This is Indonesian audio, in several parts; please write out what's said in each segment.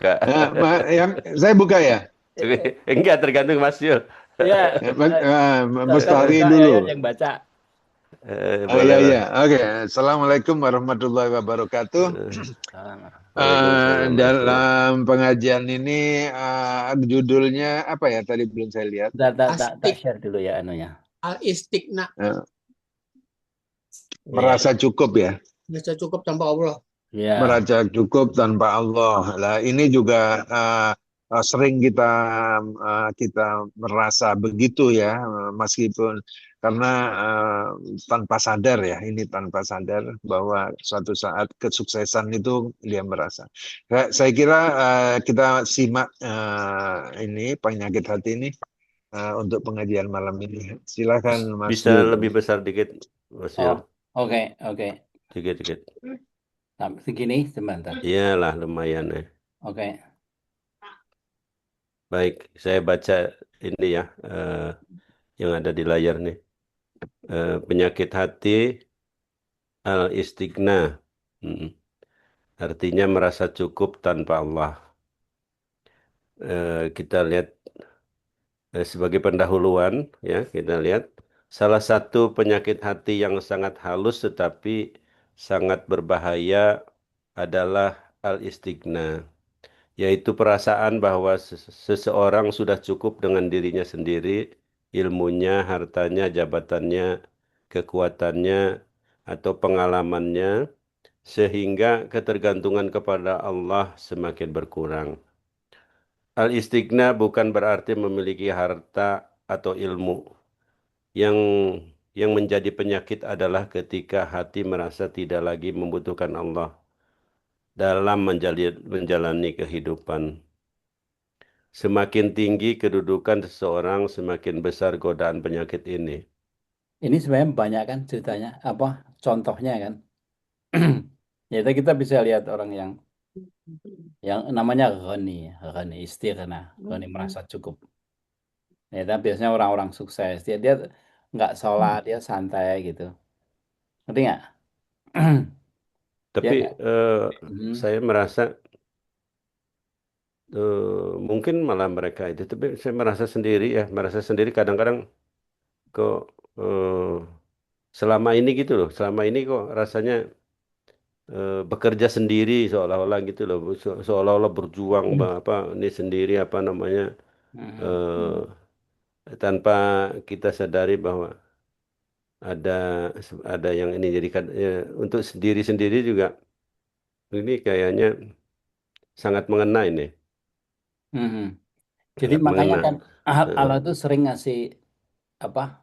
Yang saya buka ya. Enggak, tergantung Mas Yul. Ya, Mas Ustadz Fahri buka, dulu. Yayat yang baca. Iya, Bolehlah. iya. Oke. Assalamualaikum warahmatullahi wabarakatuh. Waalaikumsalam warahmatullahi. Dalam pengajian ini judulnya apa ya? Tadi belum saya lihat. Tak Astik share dulu ya anunya. al-istighna, Eh, Iya, merasa cukup ya. bisa cukup tanpa Allah. iya. Merasa cukup tanpa Allah. Lah ini juga sering kita merasa begitu ya, meskipun karena tanpa sadar ya, ini tanpa sadar bahwa suatu saat kesuksesan itu dia merasa. Saya kira kita simak ini penyakit hati ini untuk pengajian malam ini. Silakan Mas Bisa Yul. lebih besar dikit, Mas Oh, Yul. oke. Dikit-dikit. Sampai segini sebentar. Iyalah, lumayan ya. Oke. Baik, saya baca ini ya, yang ada di layar nih. Penyakit hati al-istighna. Mm. Artinya merasa cukup tanpa Allah. Kita lihat sebagai pendahuluan, ya, kita lihat salah satu penyakit hati yang sangat halus tetapi sangat berbahaya adalah al-istighna, yaitu perasaan bahwa seseorang sudah cukup dengan dirinya sendiri, ilmunya, hartanya, jabatannya, kekuatannya, atau pengalamannya, sehingga ketergantungan kepada Allah semakin berkurang. Al-istighna bukan berarti memiliki harta atau ilmu. Yang yang menjadi penyakit adalah ketika hati merasa tidak lagi membutuhkan Allah dalam menjalani kehidupan. Semakin tinggi kedudukan seseorang, semakin besar godaan penyakit ini. Ini sebenarnya banyak kan ceritanya, apa contohnya kan? Ya, itu kita bisa lihat orang yang namanya Ghani istighna, Ghani merasa cukup. Ya, itu biasanya orang-orang sukses. Dia nggak sholat, dia santai gitu. Ngerti nggak? Dia Tapi nggak. Hmm. saya merasa mungkin malah mereka itu, tapi saya merasa sendiri ya, merasa sendiri kadang-kadang kok eh, selama ini gitu loh, selama ini kok rasanya bekerja sendiri seolah-olah gitu loh, seolah-olah berjuang apa ini sendiri apa namanya, Hmm. eh, tanpa kita sadari bahwa ada ada yang ini jadi untuk sendiri-sendiri juga ini kayaknya sangat mengena ini, Hmm. Jadi sangat makanya mengena. kan Eh, Allah itu sering ngasih apa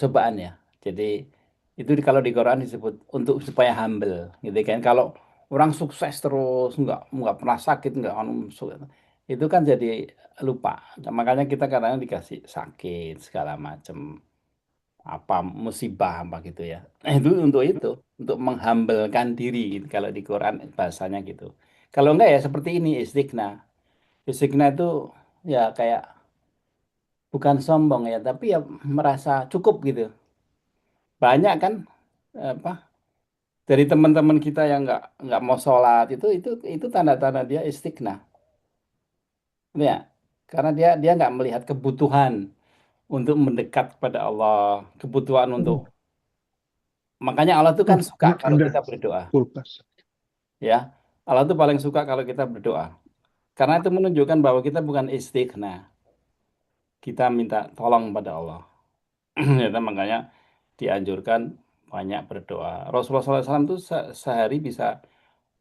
cobaan ya. Jadi itu kalau di Quran disebut untuk supaya humble, gitu kan. Kalau orang sukses terus nggak pernah sakit nggak itu kan jadi lupa. Makanya kita kadang dikasih sakit segala macam apa musibah apa gitu ya. Itu untuk menghambelkan diri gitu. Kalau di Quran bahasanya gitu. Kalau enggak ya seperti ini istighna. Istighna itu ya kayak bukan sombong ya, tapi ya merasa cukup gitu. Banyak kan apa dari teman-teman kita yang nggak mau sholat itu tanda-tanda dia istighna, ya, karena dia nggak melihat kebutuhan untuk mendekat kepada Allah, kebutuhan untuk makanya Allah tuh kan suka kalau Ada kita berdoa, kulkas. ya. Allah tuh paling suka kalau kita berdoa, karena itu menunjukkan bahwa kita bukan istighna, kita minta tolong pada Allah. Ya, kan? Makanya dianjurkan banyak berdoa. Rasulullah SAW itu sehari bisa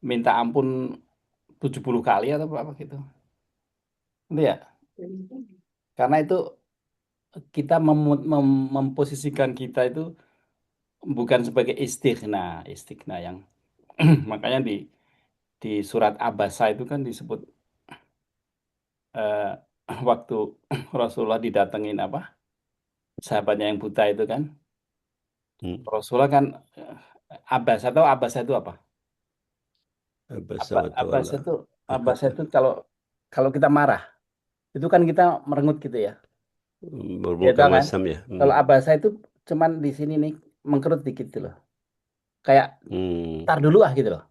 minta ampun 70 kali atau berapa gitu. Itu ya. Karena itu kita memposisikan kita itu bukan sebagai istighna yang makanya di surat Abasa itu kan disebut eh, waktu Rasulullah didatengin apa sahabatnya yang buta itu kan hmm, Rasulullah kan Abasa itu apa? Abasa wa Abasa tawalla. itu Abasa itu kalau kalau kita marah itu kan kita merengut gitu ya. Ya Bermuka tahu kan? masam ya. Kalau Abasa itu cuman di sini nih mengkerut dikit gitu loh. Kayak Hmm. ntar dulu ah gitu loh.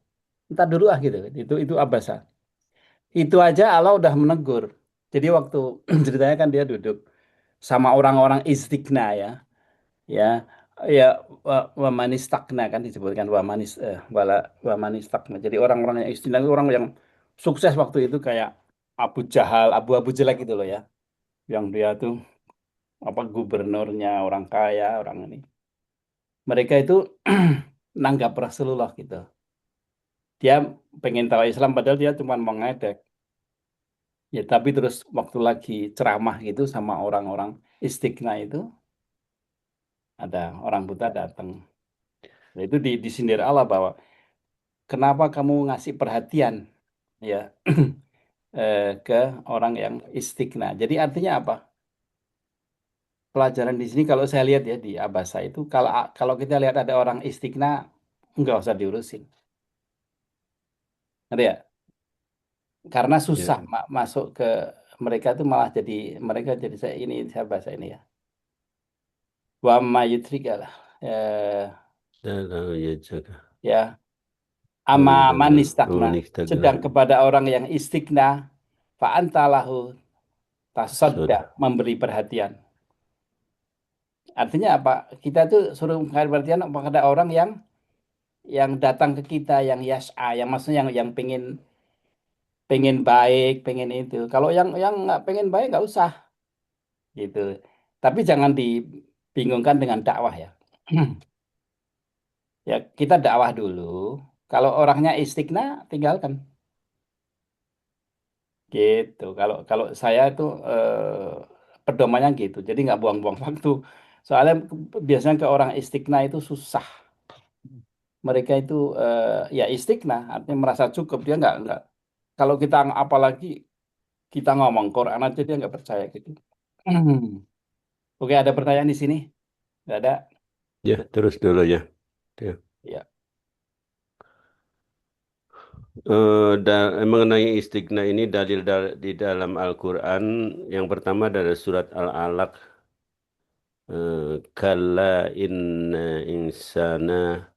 Ntar dulu ah gitu. Itu Abasa. Itu aja Allah udah menegur. Jadi waktu ceritanya kan dia duduk sama orang-orang Istiqna ya, ya, ya, wa manistakna kan disebutkan wa manistakna. Jadi orang-orang yang Istiqna itu orang yang sukses waktu itu kayak Abu Jahal, Abu Jelek gitu loh ya, yang dia tuh apa gubernurnya orang kaya, orang ini. Mereka itu nanggap Rasulullah gitu. Dia pengen tahu Islam padahal dia cuma mau ngedek. Ya, tapi terus waktu lagi ceramah gitu sama orang-orang Istiqna itu, ada orang buta datang. Nah, itu disindir Allah bahwa kenapa kamu ngasih perhatian ya ke orang yang Istiqna. Jadi artinya apa? Pelajaran di sini kalau saya lihat ya di Abasa itu kalau kalau kita lihat ada orang Istiqna nggak usah diurusin. Ngerti ya? Karena Ya, susah masuk ke mereka itu malah jadi mereka jadi saya ini saya bahasa ini ya. Wa mayutrika lah. dalam ya jaga. Ya, ama Dalam manistakna. menikah Sedang kepada orang yang istiqna, fa'antalahu tasadda sudah memberi perhatian. Artinya apa? Kita tuh suruh memberi perhatian kepada orang yang datang ke kita, yang yas'a, yang maksudnya yang pengen pengen baik, pengen itu. Kalau yang nggak pengen baik nggak usah, gitu. Tapi jangan dibingungkan dengan dakwah ya. Ya kita dakwah dulu. Kalau orangnya istiqna, tinggalkan. Gitu. Kalau kalau saya itu pedomannya gitu. Jadi nggak buang-buang waktu. Soalnya biasanya ke orang istiqna itu susah. Mereka itu ya istiqna, artinya merasa cukup. Dia nggak. Kalau kita apalagi kita ngomong Quran aja dia nggak percaya gitu. Oke, ada pertanyaan di sini? Nggak ada? ya terus dulu ya. Ya. Ya. Mengenai istighna ini dalil di dalam Al-Quran yang pertama dari surat Al-Alaq, kalla inna insana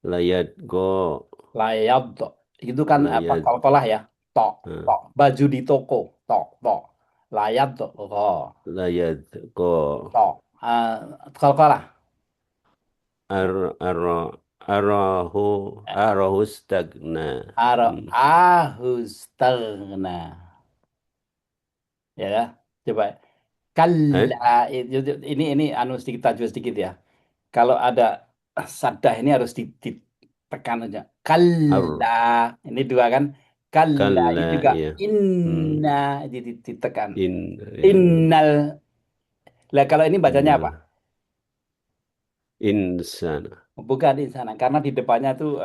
layat go Layad. Itu kan apa? layat Kol-kolah ya. Tok, eh, tok. Baju di toko. Tok, tok. Layad. Oh, layat go tok. Kol-kolah. ar aro arahu arahu stagna. Hmm. Ahustagna. Ya, ya. Coba. Kalla. Eh? Ini anu sedikit tajwid sedikit ya. Kalau ada sadah ini harus ditekan aja. Kalla. Ar Ini dua kan. Kalla. Ini kalla juga ya. Hmm. inna. Ditekan. Ya. Innal. Lah kalau ini bacanya apa? Innal insana. Bukan di sana. Karena di depannya tuh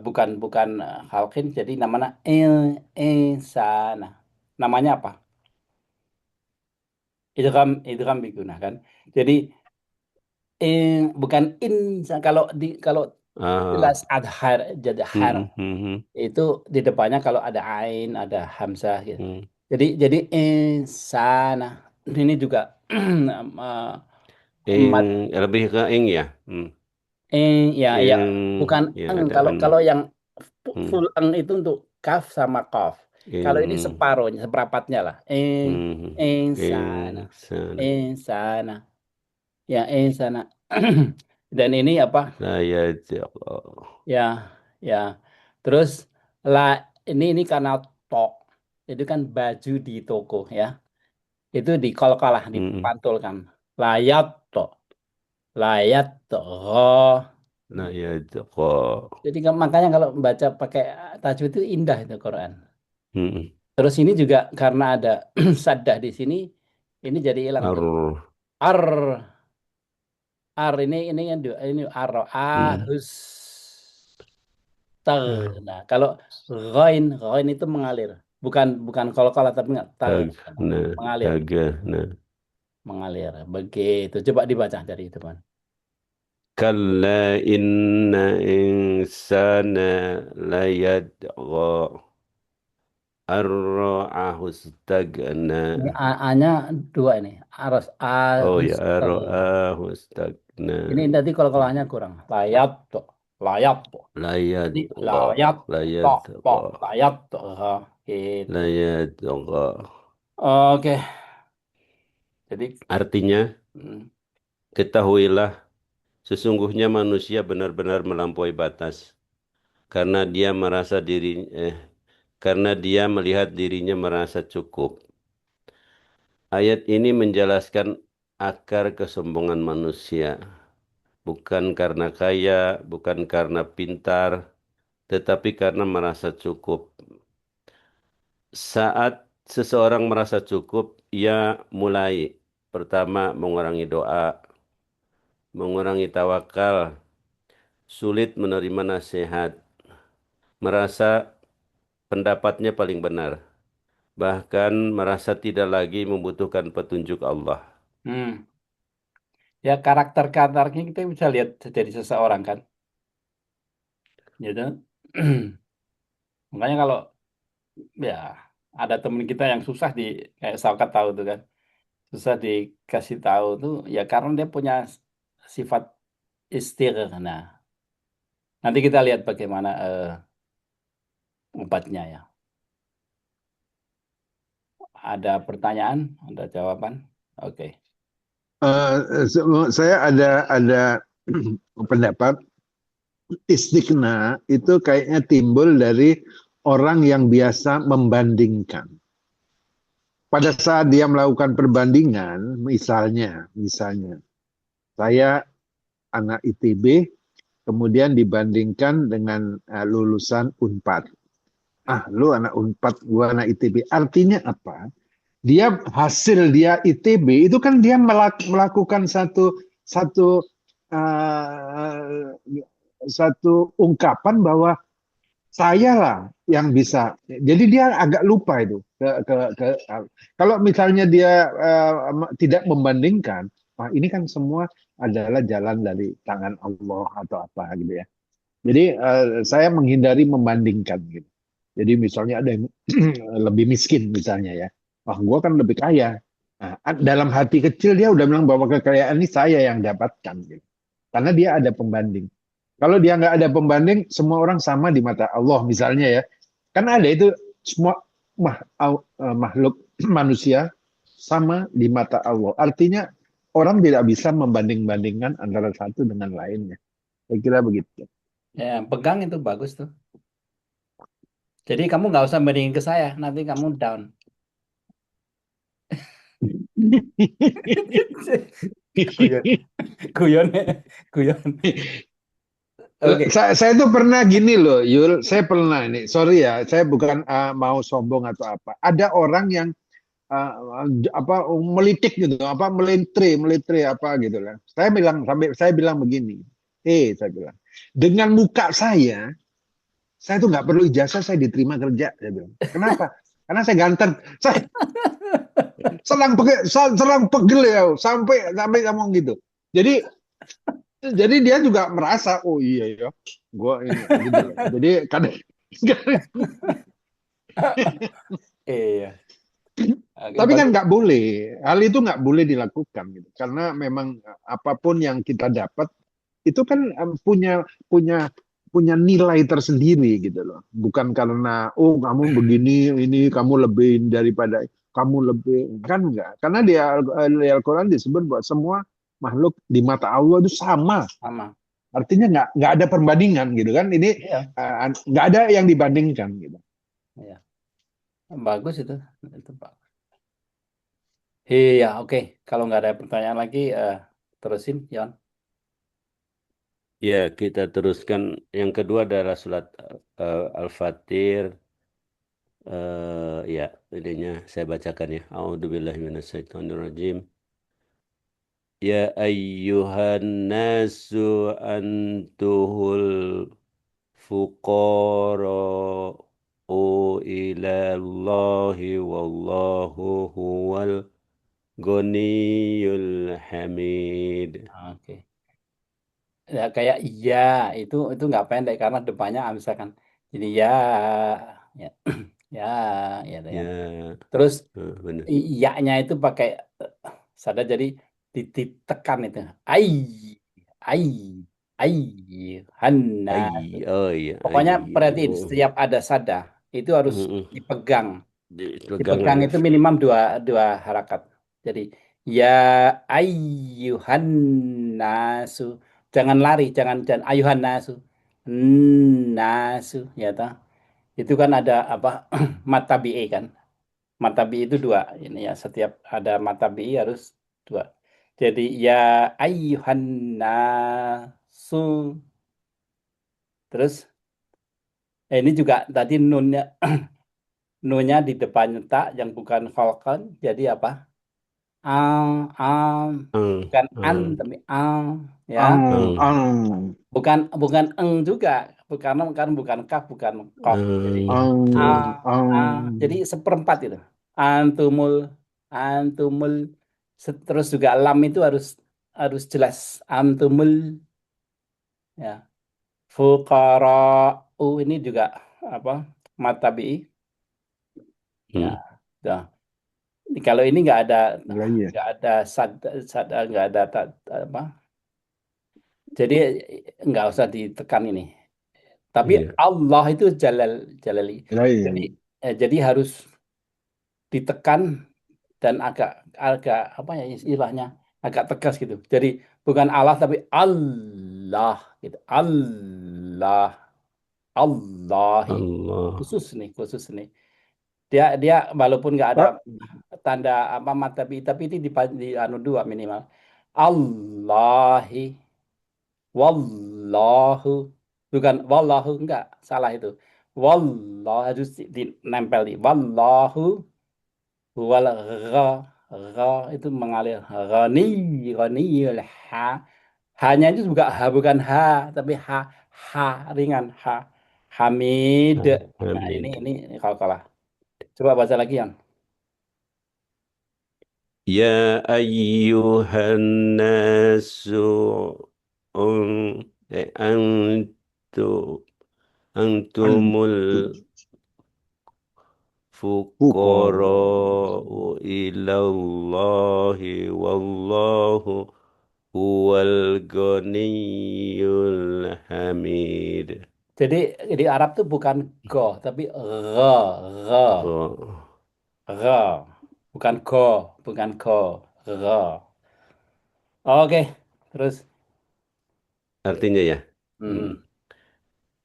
bukan bukan halkin. Jadi namanya insana. Namanya apa? Idgham digunakan. Jadi bukan insan kalau jelas Ah. adhar jadi har Hmm, hmm, hmm, itu di depannya kalau ada ain ada hamzah gitu. hmm. Jadi insana ini juga eh, Ing mat lebih ke ing ya. Hmm. ya ya Ing bukan ya eng ada kalau an. kalau yang Hmm. full eng itu untuk kaf sama qaf. Kalau ini Ing separohnya seperempatnya lah. hmm. Insana Ing sana insana ya insana dan ini apa? saya Ya, ya. Terus lah ini karena tok. Itu kan baju di toko ya. Itu dikol-kolah hmm. dipantulkan. Layat tok. Layat tok. Oh. Nah ya kok. Jadi makanya kalau membaca pakai tajwid itu indah itu Quran. Hmm. Terus ini juga karena ada saddah di sini, ini jadi hilang Ar tuh. Ar, ar ini yang dua, ini ar, hmm. ahus. Ah, Nah, kalau ghain itu mengalir. Bukan bukan kol-kolah tapi nggak tag nah mengalir, taga nah mengalir. Begitu. Coba dibaca dari itu, Bang. kalla inna insana layadgha ar-ra'ahu istagna. Ini A-nya dua ini. Oh Arus ya, tag. ra'ahu istagna. Ini tadi kol-kolahnya kurang. Layat tuh. layat, layat ini gha, layat, layat tok, gha, pok, layat, gitu. layat gha. Oke, jadi Artinya, mm, ketahuilah sesungguhnya manusia benar-benar melampaui batas karena dia merasa karena dia melihat dirinya merasa cukup. Ayat ini menjelaskan akar kesombongan manusia, bukan karena kaya, bukan karena pintar, tetapi karena merasa cukup. Saat seseorang merasa cukup, ia mulai pertama mengurangi doa, mengurangi tawakal, sulit menerima nasihat, merasa pendapatnya paling benar, bahkan merasa tidak lagi membutuhkan petunjuk Allah. hmm, ya karakternya kita bisa lihat dari seseorang kan, gitu. Makanya kalau ya ada teman kita yang susah kayak Saukat tahu tuh kan, susah dikasih tahu tuh ya karena dia punya sifat nah nanti kita lihat bagaimana obatnya ya. Ada pertanyaan, ada jawaban? Oke. Saya ada pendapat istiqna itu kayaknya timbul dari orang yang biasa membandingkan. Pada saat dia melakukan perbandingan, misalnya saya anak ITB, kemudian dibandingkan dengan lulusan Unpad. Lu anak Unpad, gua anak ITB. Artinya apa? Hasil dia ITB itu kan dia melakukan satu uh, satu ungkapan bahwa saya lah yang bisa. Jadi dia agak lupa itu. Kalau misalnya dia tidak membandingkan, wah ini kan semua adalah jalan dari tangan Allah atau apa gitu ya. Jadi saya menghindari membandingkan gitu. Jadi misalnya ada yang lebih miskin misalnya ya. Wah, gua kan lebih kaya. Nah, dalam hati kecil dia udah bilang bahwa kekayaan ini saya yang dapatkan gitu. Karena dia ada pembanding. Kalau dia nggak ada pembanding, semua orang sama di mata Allah misalnya ya. Karena ada itu semua makhluk manusia sama di mata Allah. Artinya orang tidak bisa membanding-bandingkan antara satu dengan lainnya. Saya kira begitu. Ya, pegang itu bagus tuh. Jadi kamu nggak usah bandingin ke saya, nanti kamu down. Guyon, guyon, guyon. Oke. Saya tuh pernah gini loh, Yul. Saya pernah ini. Sorry ya, saya bukan mau sombong atau apa. Ada orang yang uh, apa melitik gitu, apa melintri apa gitu lah. Saya bilang begini. Saya bilang, dengan muka saya tuh nggak perlu ijazah, saya diterima kerja. Saya bilang. Kenapa? Karena saya ganteng. Saya serang pegel ya, sampai ngomong gitu. Jadi dia juga merasa, oh iya ya, gua ini gitu. Jadi kadang Iya. Oke, tapi kan bagus. nggak boleh, hal itu nggak boleh dilakukan gitu. Karena memang apapun yang kita dapat itu kan punya punya punya nilai tersendiri gitu loh. Bukan karena oh kamu begini ini kamu lebih daripada kamu lebih kan enggak. Karena di Al-Qur'an disebut bahwa semua makhluk di mata Allah itu sama. Sama. Artinya nggak ada perbandingan gitu kan. Ini Iya. nggak ada yang dibandingkan gitu. Iya. Bagus itu. Itu bagus. Iya, oke. Kalau nggak ada pertanyaan lagi, terusin, Yon. Ya, kita teruskan. Yang kedua adalah surat Al-Fatir. Ya, ininya saya bacakan ya. A'udzubillahi minasyaitonirrajim. Ya ayyuhan nasu antuhul fuqara'u ilallahi wallahu huwal ghaniyul hamid. Oke. Ya kayak iya itu nggak pendek karena depannya misalkan jadi ya ya ya ya, ya. Ya, Terus benar. iya-nya itu pakai sadar jadi ditekan itu. Ai ai. Ayyuhan nas. Oh iya, Pokoknya perhatiin oh. setiap ada sada itu harus Mm-mm. dipegang. Dipegang Dipegang ya. itu minimum dua dua harakat. Jadi ya ayyuhan nasu. Jangan lari, jangan ayuhan nasu. Nasu ya toh. Itu kan ada apa mata BE kan. Mata BI itu dua. Ini ya setiap ada mata BI harus dua. Jadi ya ayyuhan nasu. Terus ini juga tadi nunnya nunnya di depannya tak yang bukan kholqan. Jadi apa? Al, al, bukan an Hmm. tapi al, ya. Bukan bukan eng juga, bukan kaf, bukan kof. Jadi a, a, jadi seperempat itu. Antumul, antumul. Terus juga lam itu harus harus jelas. Antumul, ya. Fuqara'u ini juga apa? Matabi, ya. Dah. Kalau ini nggak ada sad nggak ada apa? Jadi nggak usah ditekan ini. Tapi Iya. Allah itu jalali. Jadi jadi harus ditekan dan agak agak apa ya istilahnya agak tegas gitu. Jadi bukan Allah tapi Allah gitu. Allah, Allahi. Allah. Khusus nih. Dia dia walaupun nggak ada tanda apa mata tapi itu di anu dua minimal. Allahi, wallahu, bukan wallahu enggak salah itu. Wallahu harus dinempel di wallahu wal gha gha itu mengalir ghani ghaniyul ha hanya itu juga ha bukan ha tapi ha ringan ha hamid. Nah Hamid. ini kalau kalah coba baca lagi yang Ya ayyuhan nasu antum antumul fuqara'u ilallahi wallahu huwal ghaniyyul hamid. jadi Arab tuh bukan go tapi gha gha Oh, gha bukan bukan go gha. Oke terus. artinya ya. Hmm. Hmm.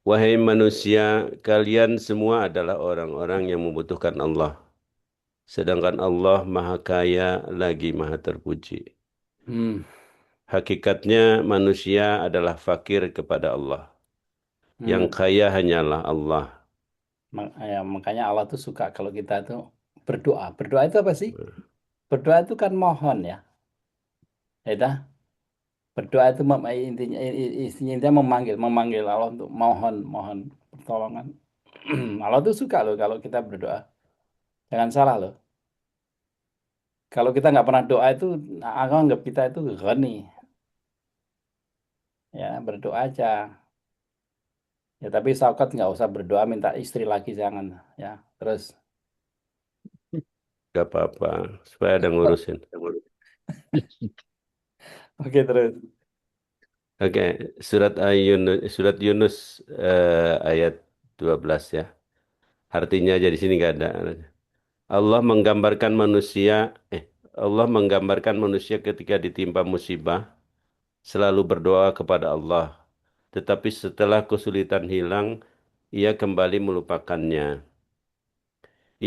Wahai manusia, kalian semua adalah orang-orang yang membutuhkan Allah. Sedangkan Allah Maha Kaya lagi Maha Terpuji. Hmm. Hakikatnya manusia adalah fakir kepada Allah. Yang Hmm. kaya hanyalah Allah. Ya, makanya Allah tuh suka kalau kita tuh berdoa. Berdoa itu apa sih? Berdoa itu kan mohon ya. Ya dah. Berdoa itu intinya memanggil, memanggil Allah untuk mohon, mohon pertolongan. Allah tuh suka loh kalau kita berdoa. Jangan salah loh. Kalau kita nggak pernah doa itu, aku anggap kita itu ghani. Ya, berdoa aja. Ya, tapi saukat nggak usah berdoa minta istri lagi jangan. Ya, terus. Gak apa-apa. Supaya ada ngurusin. Oke, terus. Oke, surat Yunus ayat 12 ya. Artinya aja di sini nggak ada. Allah menggambarkan manusia, Allah menggambarkan manusia ketika ditimpa musibah selalu berdoa kepada Allah. Tetapi setelah kesulitan hilang, ia kembali melupakannya.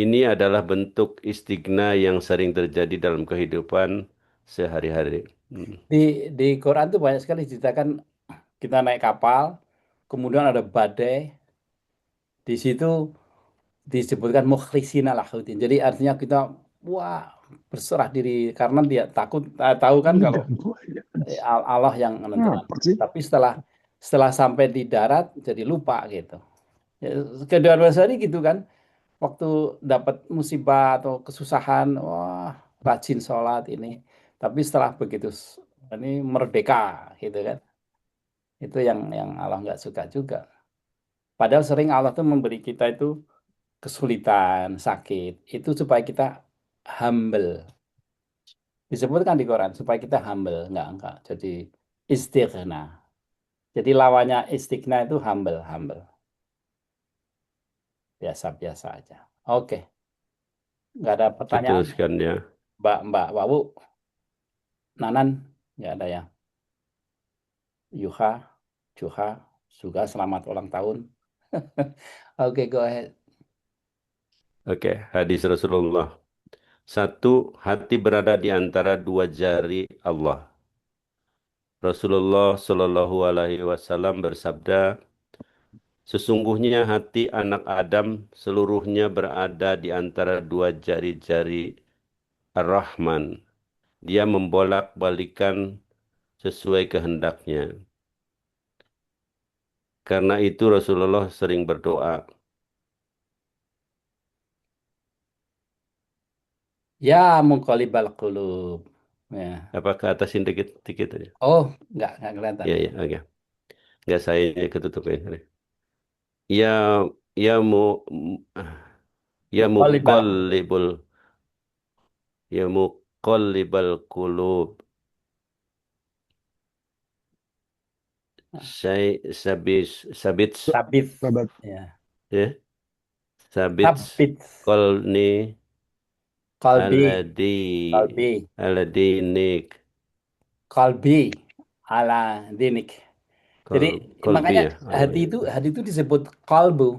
Ini adalah bentuk istighna yang sering terjadi dalam kehidupan sehari-hari. Hmm. Di di Quran tuh banyak sekali ceritakan kita naik kapal, kemudian ada badai. Di situ disebutkan mukhlisina lahuddin. Jadi artinya kita wah berserah diri karena dia takut tahu kan kalau Allah yang menentukan. Tapi setelah setelah sampai di darat jadi lupa gitu. Ya, kedua-dua ini gitu kan. Waktu dapat musibah atau kesusahan, wah rajin sholat ini. Tapi setelah begitu ini merdeka gitu kan. Itu yang Allah nggak suka juga. Padahal sering Allah tuh memberi kita itu kesulitan, sakit, itu supaya kita humble. Disebutkan di Quran supaya kita humble, enggak. Jadi istighna. Jadi lawannya istighna itu humble, humble. Biasa-biasa aja. Oke, nggak ada pertanyaan. Diteruskan ya. Mbak Wawu, Nanan, nggak ada ya. Yuha, Juha, juga selamat ulang tahun. Oke, go ahead. Oke, hadis Rasulullah. Satu, hati berada di antara dua jari Allah. Rasulullah Shallallahu Alaihi Wasallam bersabda, sesungguhnya hati anak Adam seluruhnya berada di antara dua jari-jari Ar-Rahman. Dia membolak-balikan sesuai kehendaknya. Karena itu Rasulullah sering berdoa. Ya, muqallibal qulub. Ya. Apakah atasin dikit aja? Oh, nggak kelihatan. Ya, ya, oke. Nggak, saya ketutupin. Ya, ya mu, ya Muqallibal qulub. muqallibul, ya muqallibal qulub. Saya sabit, Sabit. Sahabat. Ya. ya, sabit Sabit. kolni Kalbi. aladi Kalbi. aladinik Kalbi. Ala dinik. Jadi kolbi makanya ya. Oh, ya. hati itu disebut kalbu.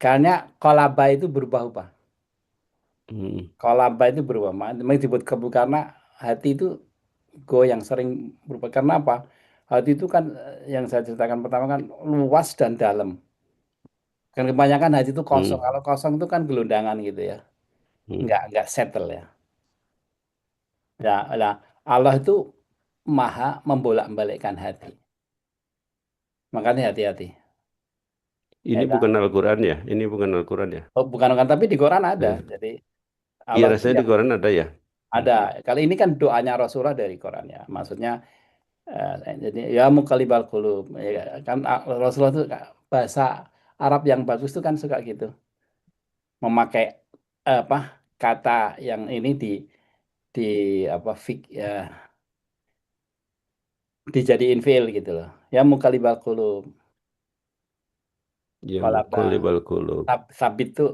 Karena kolaba itu berubah-ubah. Hmm, Kolaba itu berubah. Memang disebut kalbu karena hati itu yang sering berubah. Karena apa? Hati itu kan yang saya ceritakan pertama kan luas dan dalam. Kan kebanyakan hati itu kosong. hmm, Kalau kosong itu kan gelundangan gitu ya. hmm. Nggak settle ya. Ya, nah, Allah itu maha membolak-balikkan hati. Makanya hati-hati. Ini Ya kan? bukan Al-Quran ya? Ini bukan Al-Quran ya? Oh, bukan tapi di Quran ada. Eh, Jadi iya, Allah itu rasanya di yang Quran ada ya. Hmm, ada. Kali ini kan doanya Rasulullah dari Quran ya. Maksudnya jadi ya muqallibal qulub. Ya, kan Rasulullah itu bahasa Arab yang bagus itu kan suka gitu. Memakai apa kata yang ini di apa ya, dijadiin fiil gitu loh. Ya muqallibal qulub. ya Qalaba muqallibal qulub. sabit tuh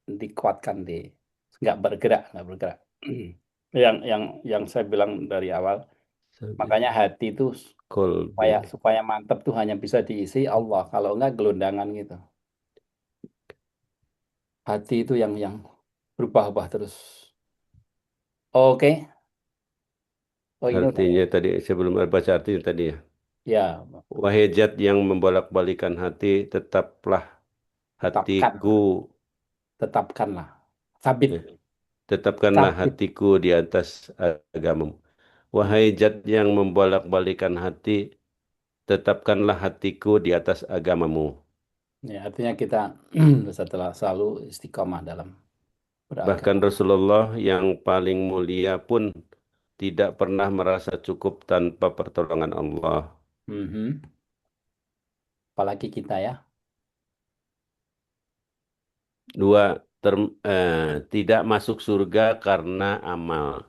dikuatkan nggak bergerak. Yang saya bilang dari awal, Sabit makanya hati itu kolbi. supaya mantap tuh hanya bisa diisi Allah, kalau enggak gelondangan gitu. Hati itu yang berubah-ubah terus. Oke. Oh ini udah ya. Artinya tadi sebelum baca artinya tadi ya. Ya, Wahai zat yang membolak-balikan hati, tetaplah tetapkan, hatiku, tetapkanlah. Sabit, eh, tetapkanlah sabit. hatiku di atas agamamu. Wahai zat yang membolak-balikan hati, tetapkanlah hatiku di atas agamamu. Ya, artinya kita setelah selalu istiqomah dalam Bahkan beragama. Rasulullah yang paling mulia pun tidak pernah merasa cukup tanpa pertolongan Allah. Mhm. Apalagi kita ya. Dua, tidak masuk surga karena amal.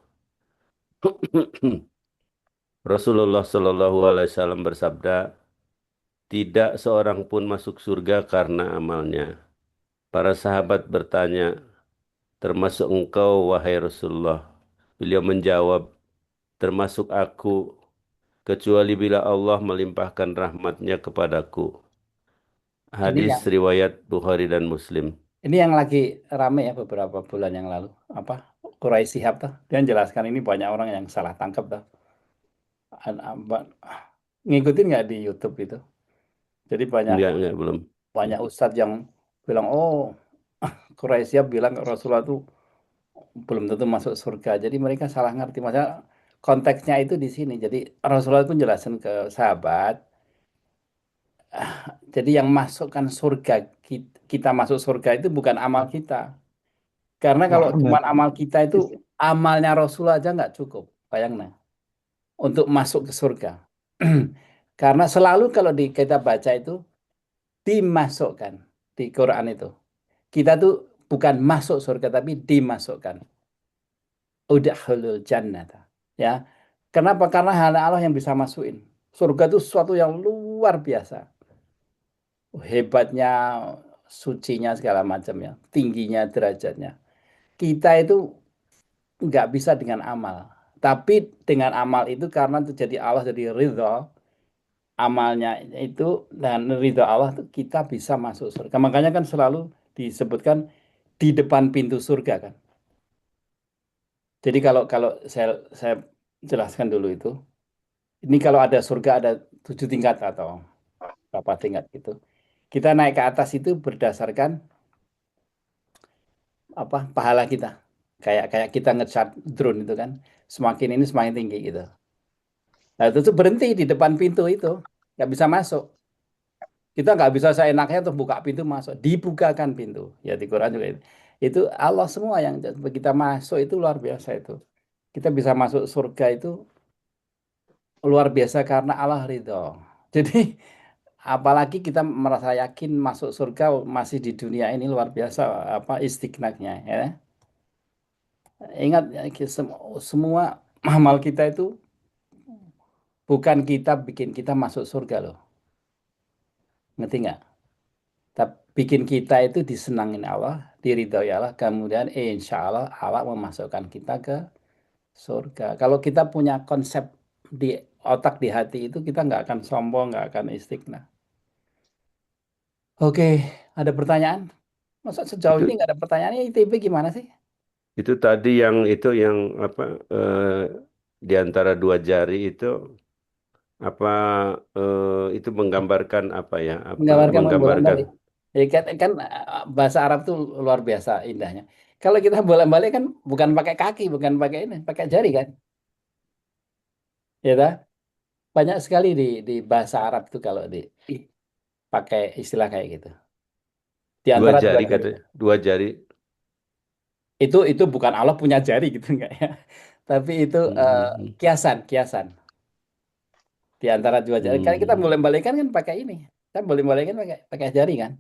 Rasulullah Shallallahu Alaihi Wasallam bersabda, tidak seorang pun masuk surga karena amalnya. Para sahabat bertanya, termasuk engkau, wahai Rasulullah. Beliau menjawab, termasuk aku, kecuali bila Allah melimpahkan rahmatnya kepadaku. Ini Hadis yang riwayat Bukhari dan Muslim. ini yang lagi rame ya beberapa bulan yang lalu. Apa? Quraisy Shihab tuh. Dia menjelaskan ini banyak orang yang salah tangkap tuh. Ngikutin nggak di YouTube itu? Jadi banyak Enggak, belum. banyak ustadz yang bilang, oh Quraisy Shihab bilang Rasulullah itu belum tentu masuk surga. Jadi mereka salah ngerti. Maksudnya konteksnya itu di sini. Jadi Rasulullah pun jelasin ke sahabat. Jadi yang masukkan surga kita masuk surga itu bukan amal kita. Karena kalau Nah, cuma benar. amal kita itu amalnya Rasulullah aja nggak cukup. Bayangkan untuk masuk ke surga. Karena selalu kalau kita baca itu dimasukkan di Quran itu. Kita tuh bukan masuk surga tapi dimasukkan. Udkhulul jannah. Ya. Kenapa? Karena hanya Allah yang bisa masukin. Surga itu sesuatu yang luar biasa. Hebatnya, sucinya segala macamnya, tingginya derajatnya. Kita itu nggak bisa dengan amal. Tapi dengan amal itu karena terjadi Allah jadi ridho, amalnya itu dan ridho Allah itu kita bisa masuk surga. Makanya kan selalu disebutkan di depan pintu surga kan. Jadi kalau kalau saya jelaskan dulu itu, ini kalau ada surga ada 7 tingkat atau berapa tingkat gitu. Kita naik ke atas itu berdasarkan apa pahala kita. Kayak kayak kita nge-chart drone itu kan, semakin ini semakin tinggi gitu. Nah itu tuh berhenti di depan pintu itu, nggak bisa masuk. Kita nggak bisa seenaknya untuk buka pintu masuk, dibukakan pintu. Ya di Quran juga itu. Itu Allah semua yang kita masuk itu luar biasa itu. Kita bisa masuk surga itu luar biasa karena Allah ridho. Jadi apalagi kita merasa yakin masuk surga masih di dunia ini luar biasa apa istiqnaknya ya. Ingat ya, semua amal kita itu bukan kita bikin kita masuk surga loh. Ngerti nggak? Tapi bikin kita itu disenangin Allah, diridhoi Allah, kemudian insya Allah Allah memasukkan kita ke surga. Kalau kita punya konsep di otak di hati itu kita nggak akan sombong, nggak akan istighna. Oke, ada pertanyaan? Masa sejauh Itu ini nggak ada pertanyaan? ITB gimana sih? itu tadi yang apa di antara dua jari itu apa itu menggambarkan apa ya? Apa Menggambarkan menggambarkan bolak-balik. Ya, kan bahasa Arab tuh luar biasa indahnya. Kalau kita bolak-balik kan bukan pakai kaki, bukan pakai ini, pakai jari kan? Ya tak? Banyak sekali di bahasa Arab tuh kalau pakai istilah kayak gitu. Di dua antara dua jari jari. katanya, dua jari. Itu bukan Allah punya jari gitu enggak ya. Tapi itu Hmm, kiasan, kiasan. Di antara dua jari. Kalau kita hmm. bolak-balikan kan pakai ini. Kan bolak-balikan pakai pakai jari kan?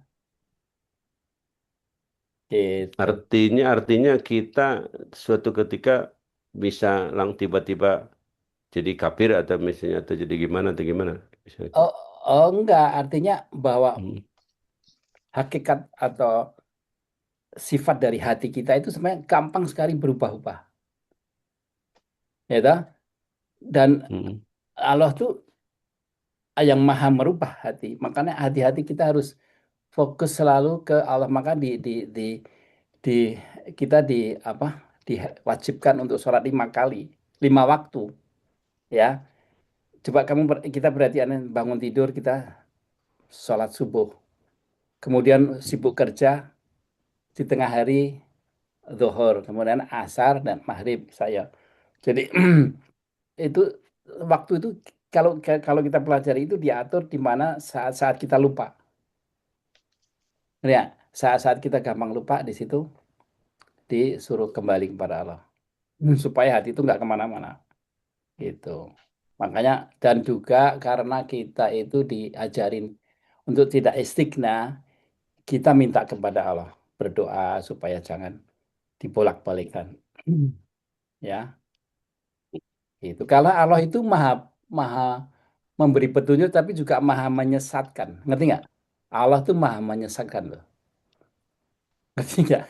Gitu. Artinya kita suatu ketika bisa tiba-tiba jadi kafir atau misalnya atau jadi gimana atau gimana? Bisa. Oh, oh enggak, artinya bahwa Hmm, hakikat atau sifat dari hati kita itu sebenarnya gampang sekali berubah-ubah. Ya toh? Dan hmm. Allah tuh yang maha merubah hati. Makanya hati-hati kita harus fokus selalu ke Allah. Maka di kita apa diwajibkan untuk sholat 5 kali, 5 waktu. Ya, coba kita perhatikan bangun tidur kita sholat subuh, kemudian sibuk kerja di tengah hari zuhur, kemudian asar dan maghrib saya. Jadi itu waktu itu kalau kalau kita pelajari itu diatur di mana saat-saat kita lupa. Ya, saat-saat kita gampang lupa di situ disuruh kembali kepada Allah. Supaya hati itu nggak kemana-mana. Gitu. Makanya dan juga karena kita itu diajarin untuk tidak istighna, kita minta kepada Allah berdoa supaya jangan dibolak-balikkan. Ya, itu. Kalau Allah itu maha maha memberi petunjuk tapi juga maha menyesatkan. Ngerti nggak? Allah tuh maha menyesatkan loh. Ngerti nggak?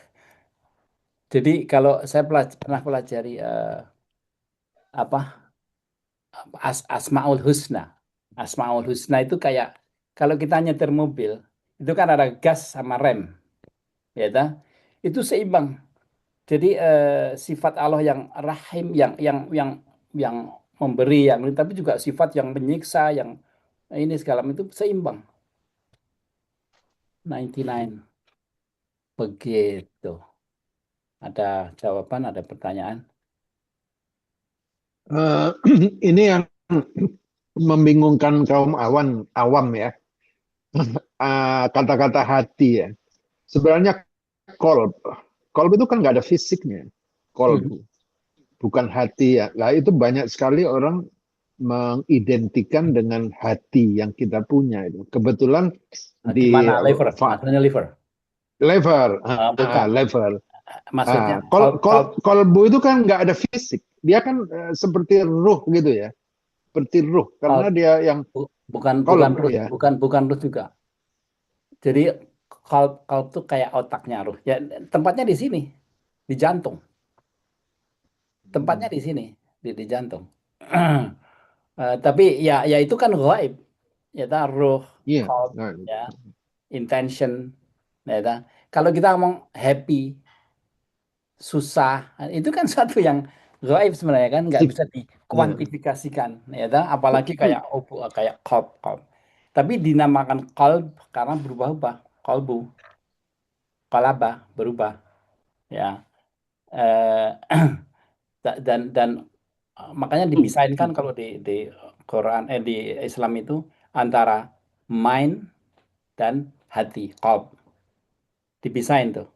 Jadi kalau saya pernah pelajari apa Asmaul Husna. Asmaul Husna itu kayak kalau kita nyetir mobil, itu kan ada gas sama rem, ya toh? Itu seimbang. Jadi sifat Allah yang rahim, yang memberi, yang tapi juga sifat yang menyiksa, yang ini segala macam itu seimbang. 99. Begitu. Ada jawaban, ada pertanyaan. Eh, ini yang membingungkan kaum awam ya. Kata-kata hati ya. Sebenarnya kolb. Kolb itu kan nggak ada fisiknya. Kolb Mhm. bukan hati ya. Lah itu banyak sekali orang mengidentikan dengan hati yang kita punya itu. Kebetulan Di di mana liver? Maksudnya liver? lever, Bukan. lever. Maksudnya Kolbu itu kan nggak ada fisik. Dia kan seperti ruh gitu ya. seperti ruh karena Qalb. dia yang Bukan kolb ruh, ya. bukan ruh juga. Jadi qalb tuh kayak otaknya ruh. Ya, tempatnya di sini, di jantung. Tempatnya di sini, di jantung. Tapi ya itu kan gaib. Ya ruh, Iya. qalb, Nah, ya, intention, ya kalau kita ngomong happy, susah, itu kan suatu yang gaib sebenarnya kan nggak bisa iya. dikuantifikasikan, ya apalagi kayak kayak qalb. Tapi dinamakan qalb karena berubah-ubah, qalbu, qalaba, berubah, ya. Eh, dan makanya dipisahin kan kalau di Quran di Islam itu antara mind dan hati, qalb, dipisahin tuh.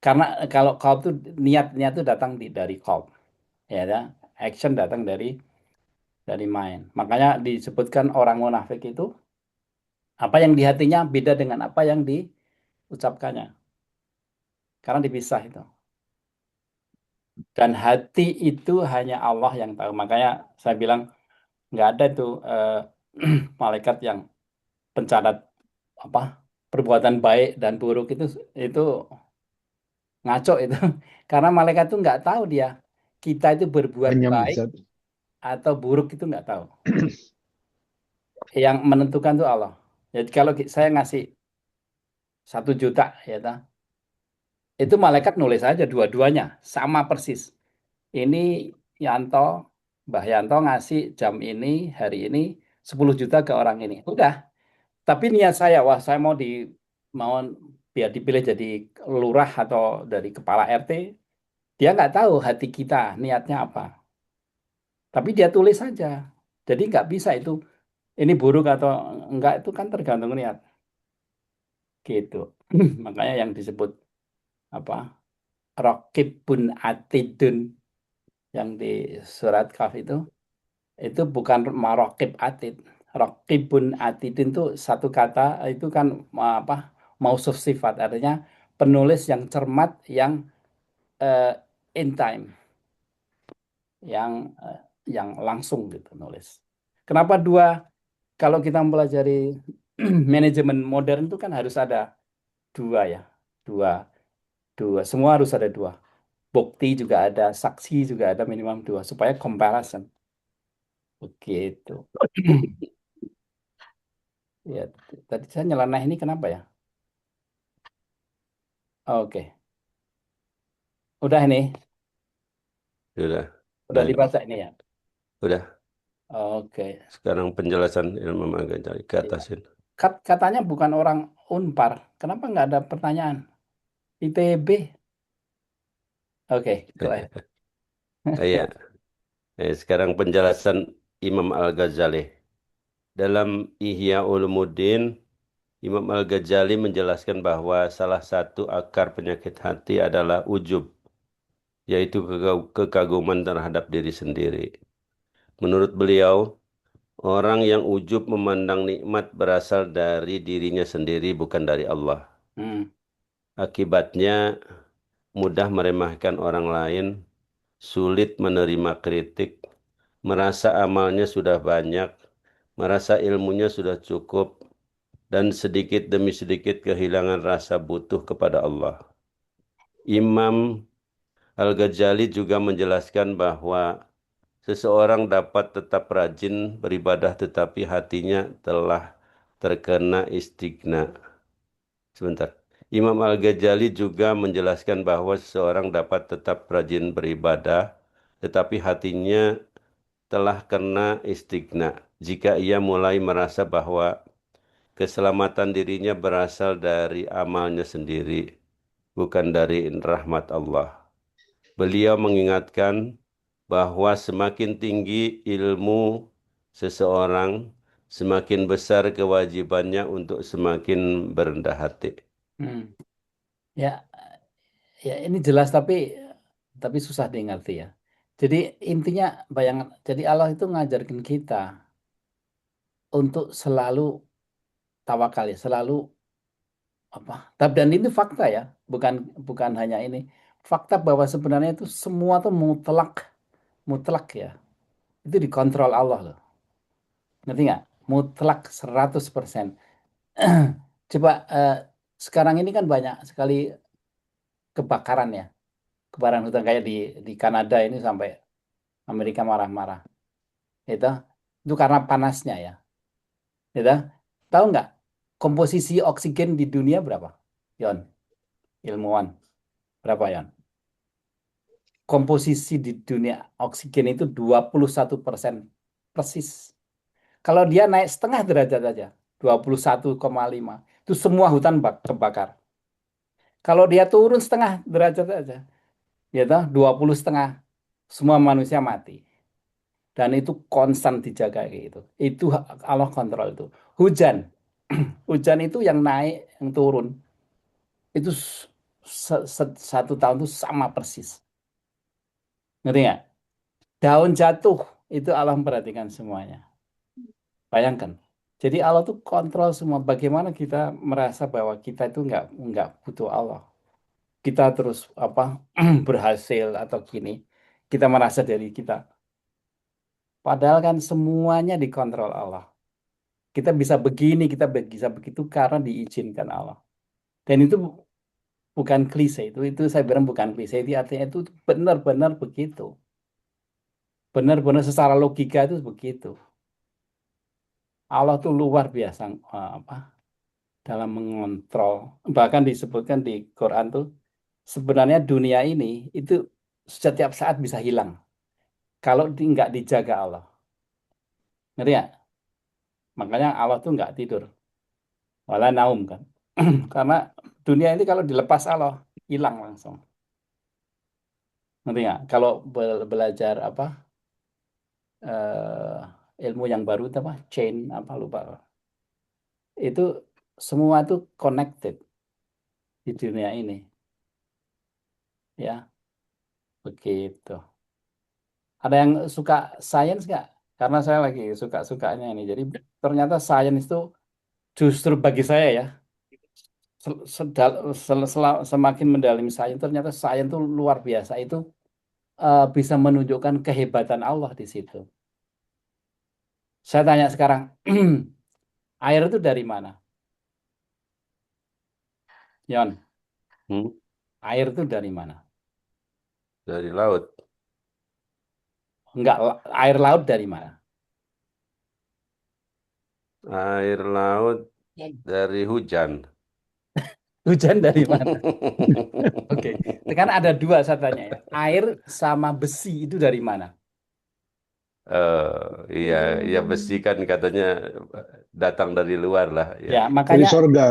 Karena kalau qalb tuh niatnya tuh datang dari qalb, ya action datang dari mind. Makanya disebutkan orang munafik itu apa yang di hatinya beda dengan apa yang diucapkannya. Karena dipisah itu. Dan hati itu hanya Allah yang tahu. Makanya saya bilang nggak ada tuh malaikat yang pencatat apa perbuatan baik dan buruk itu ngaco itu. Karena malaikat itu nggak tahu dia kita itu berbuat Hanya baik atau buruk itu nggak tahu. Yang menentukan tuh Allah. Jadi kalau saya ngasih 1 juta, ya itu malaikat nulis aja dua-duanya sama persis. Ini Yanto, Mbah Yanto ngasih jam ini, hari ini 10 juta ke orang ini. Udah. Tapi niat saya, wah saya mau biar dipilih jadi lurah atau dari kepala RT, dia nggak tahu hati kita niatnya apa. Tapi dia tulis saja. Jadi nggak bisa itu ini buruk atau enggak itu kan tergantung niat. Gitu. Makanya yang disebut apa? Raqibun atidun yang di surat Kaf itu bukan marokib atid. Raqibun atidun itu satu kata itu kan apa? Mausuf sifat artinya penulis yang cermat yang eh, in time, yang eh, yang langsung gitu nulis. Kenapa dua? Kalau kita mempelajari manajemen modern itu kan harus ada dua ya, dua, dua. Semua harus ada dua. Bukti juga ada, saksi juga ada minimal dua supaya comparison. Begitu. Ya, tadi saya nyeleneh ini kenapa ya? Oke, udah ini, Sudah. udah Nah, dibaca ini ya. udah. Oke, Sekarang penjelasan ilmu agama ke iya. atasin. Katanya bukan orang Unpar. Kenapa nggak ada pertanyaan? ITB. Oke, go ahead. Iya. Sekarang penjelasan Imam Al-Ghazali. Dalam Ihya Ulumuddin, Imam Al-Ghazali menjelaskan bahwa salah satu akar penyakit hati adalah ujub, yaitu kekaguman terhadap diri sendiri. Menurut beliau, orang yang ujub memandang nikmat berasal dari dirinya sendiri, bukan dari Allah. Hmm. Akibatnya, mudah meremehkan orang lain, sulit menerima kritik, merasa amalnya sudah banyak, merasa ilmunya sudah cukup, dan sedikit demi sedikit kehilangan rasa butuh kepada Allah. Imam Al-Ghazali juga menjelaskan bahwa seseorang dapat tetap rajin beribadah tetapi hatinya telah terkena istighna. Sebentar. Imam Al-Ghazali juga menjelaskan bahwa seseorang dapat tetap rajin beribadah tetapi hatinya telah kena istighna jika ia mulai merasa bahwa keselamatan dirinya berasal dari amalnya sendiri, bukan dari rahmat Allah. Beliau mengingatkan bahwa semakin tinggi ilmu seseorang, semakin besar kewajibannya untuk semakin berendah hati. Hmm. Ya, ya ini jelas tapi susah dimengerti ya. Jadi intinya bayangan, jadi Allah itu ngajarkan kita untuk selalu tawakal ya, selalu apa? Dan itu fakta ya, bukan bukan hanya ini. Fakta bahwa sebenarnya itu semua tuh mutlak, mutlak ya. itu dikontrol Allah loh. Ngerti nggak? Mutlak 100%. Coba sekarang ini kan banyak sekali kebakaran ya. Kebakaran hutan kayak di Kanada ini sampai Amerika marah-marah. Itu itu karena panasnya ya. Gitu. Tahu nggak komposisi oksigen di dunia berapa? Yon, ilmuwan. Berapa Yon? Komposisi di dunia oksigen itu 21% persis. Kalau dia naik setengah derajat aja, 21,5, itu semua hutan kebakar. Kalau dia turun setengah derajat aja, ya toh 20 setengah, semua manusia mati. Dan itu konstan dijaga kayak gitu. Itu Allah kontrol itu. Hujan, hujan itu yang naik, yang turun, itu satu tahun itu sama persis. Ngerti nggak? Daun jatuh, itu Allah memperhatikan semuanya. Bayangkan. Jadi Allah tuh kontrol semua. Bagaimana kita merasa bahwa kita itu nggak butuh Allah. Kita terus apa berhasil atau gini. Kita merasa dari kita. Padahal kan semuanya dikontrol Allah. Kita bisa begini, kita bisa begitu karena diizinkan Allah. Dan itu bukan klise, itu saya bilang bukan klise, itu artinya itu benar-benar begitu. Benar-benar secara logika itu begitu. Allah tuh luar biasa apa dalam mengontrol. Bahkan disebutkan di Quran tuh sebenarnya dunia ini itu setiap saat bisa hilang kalau nggak dijaga Allah. Ngerti ya? Makanya Allah tuh nggak tidur. Wala naum kan. Karena dunia ini kalau dilepas Allah hilang langsung. Ngerti nggak? Kalau belajar apa ilmu yang baru itu apa? Chain apa lupa. Itu semua tuh connected di dunia ini. Ya, begitu. Ada yang suka sains nggak? Karena saya lagi suka-sukanya ini. Jadi ternyata sains itu justru bagi saya ya, semakin mendalam sains, ternyata sains itu luar biasa. Itu bisa menunjukkan kehebatan Allah di situ. Saya tanya sekarang, air itu dari mana? Yon, Hmm, air itu dari mana? dari laut. Enggak, air laut dari mana? Air laut dari hujan. Hujan dari mana? Oke, sekarang ada dua saya tanya ya. Air sama besi itu dari mana? Iya, ya besi kan katanya datang dari luar lah ya. Ya, Dari makanya sorga.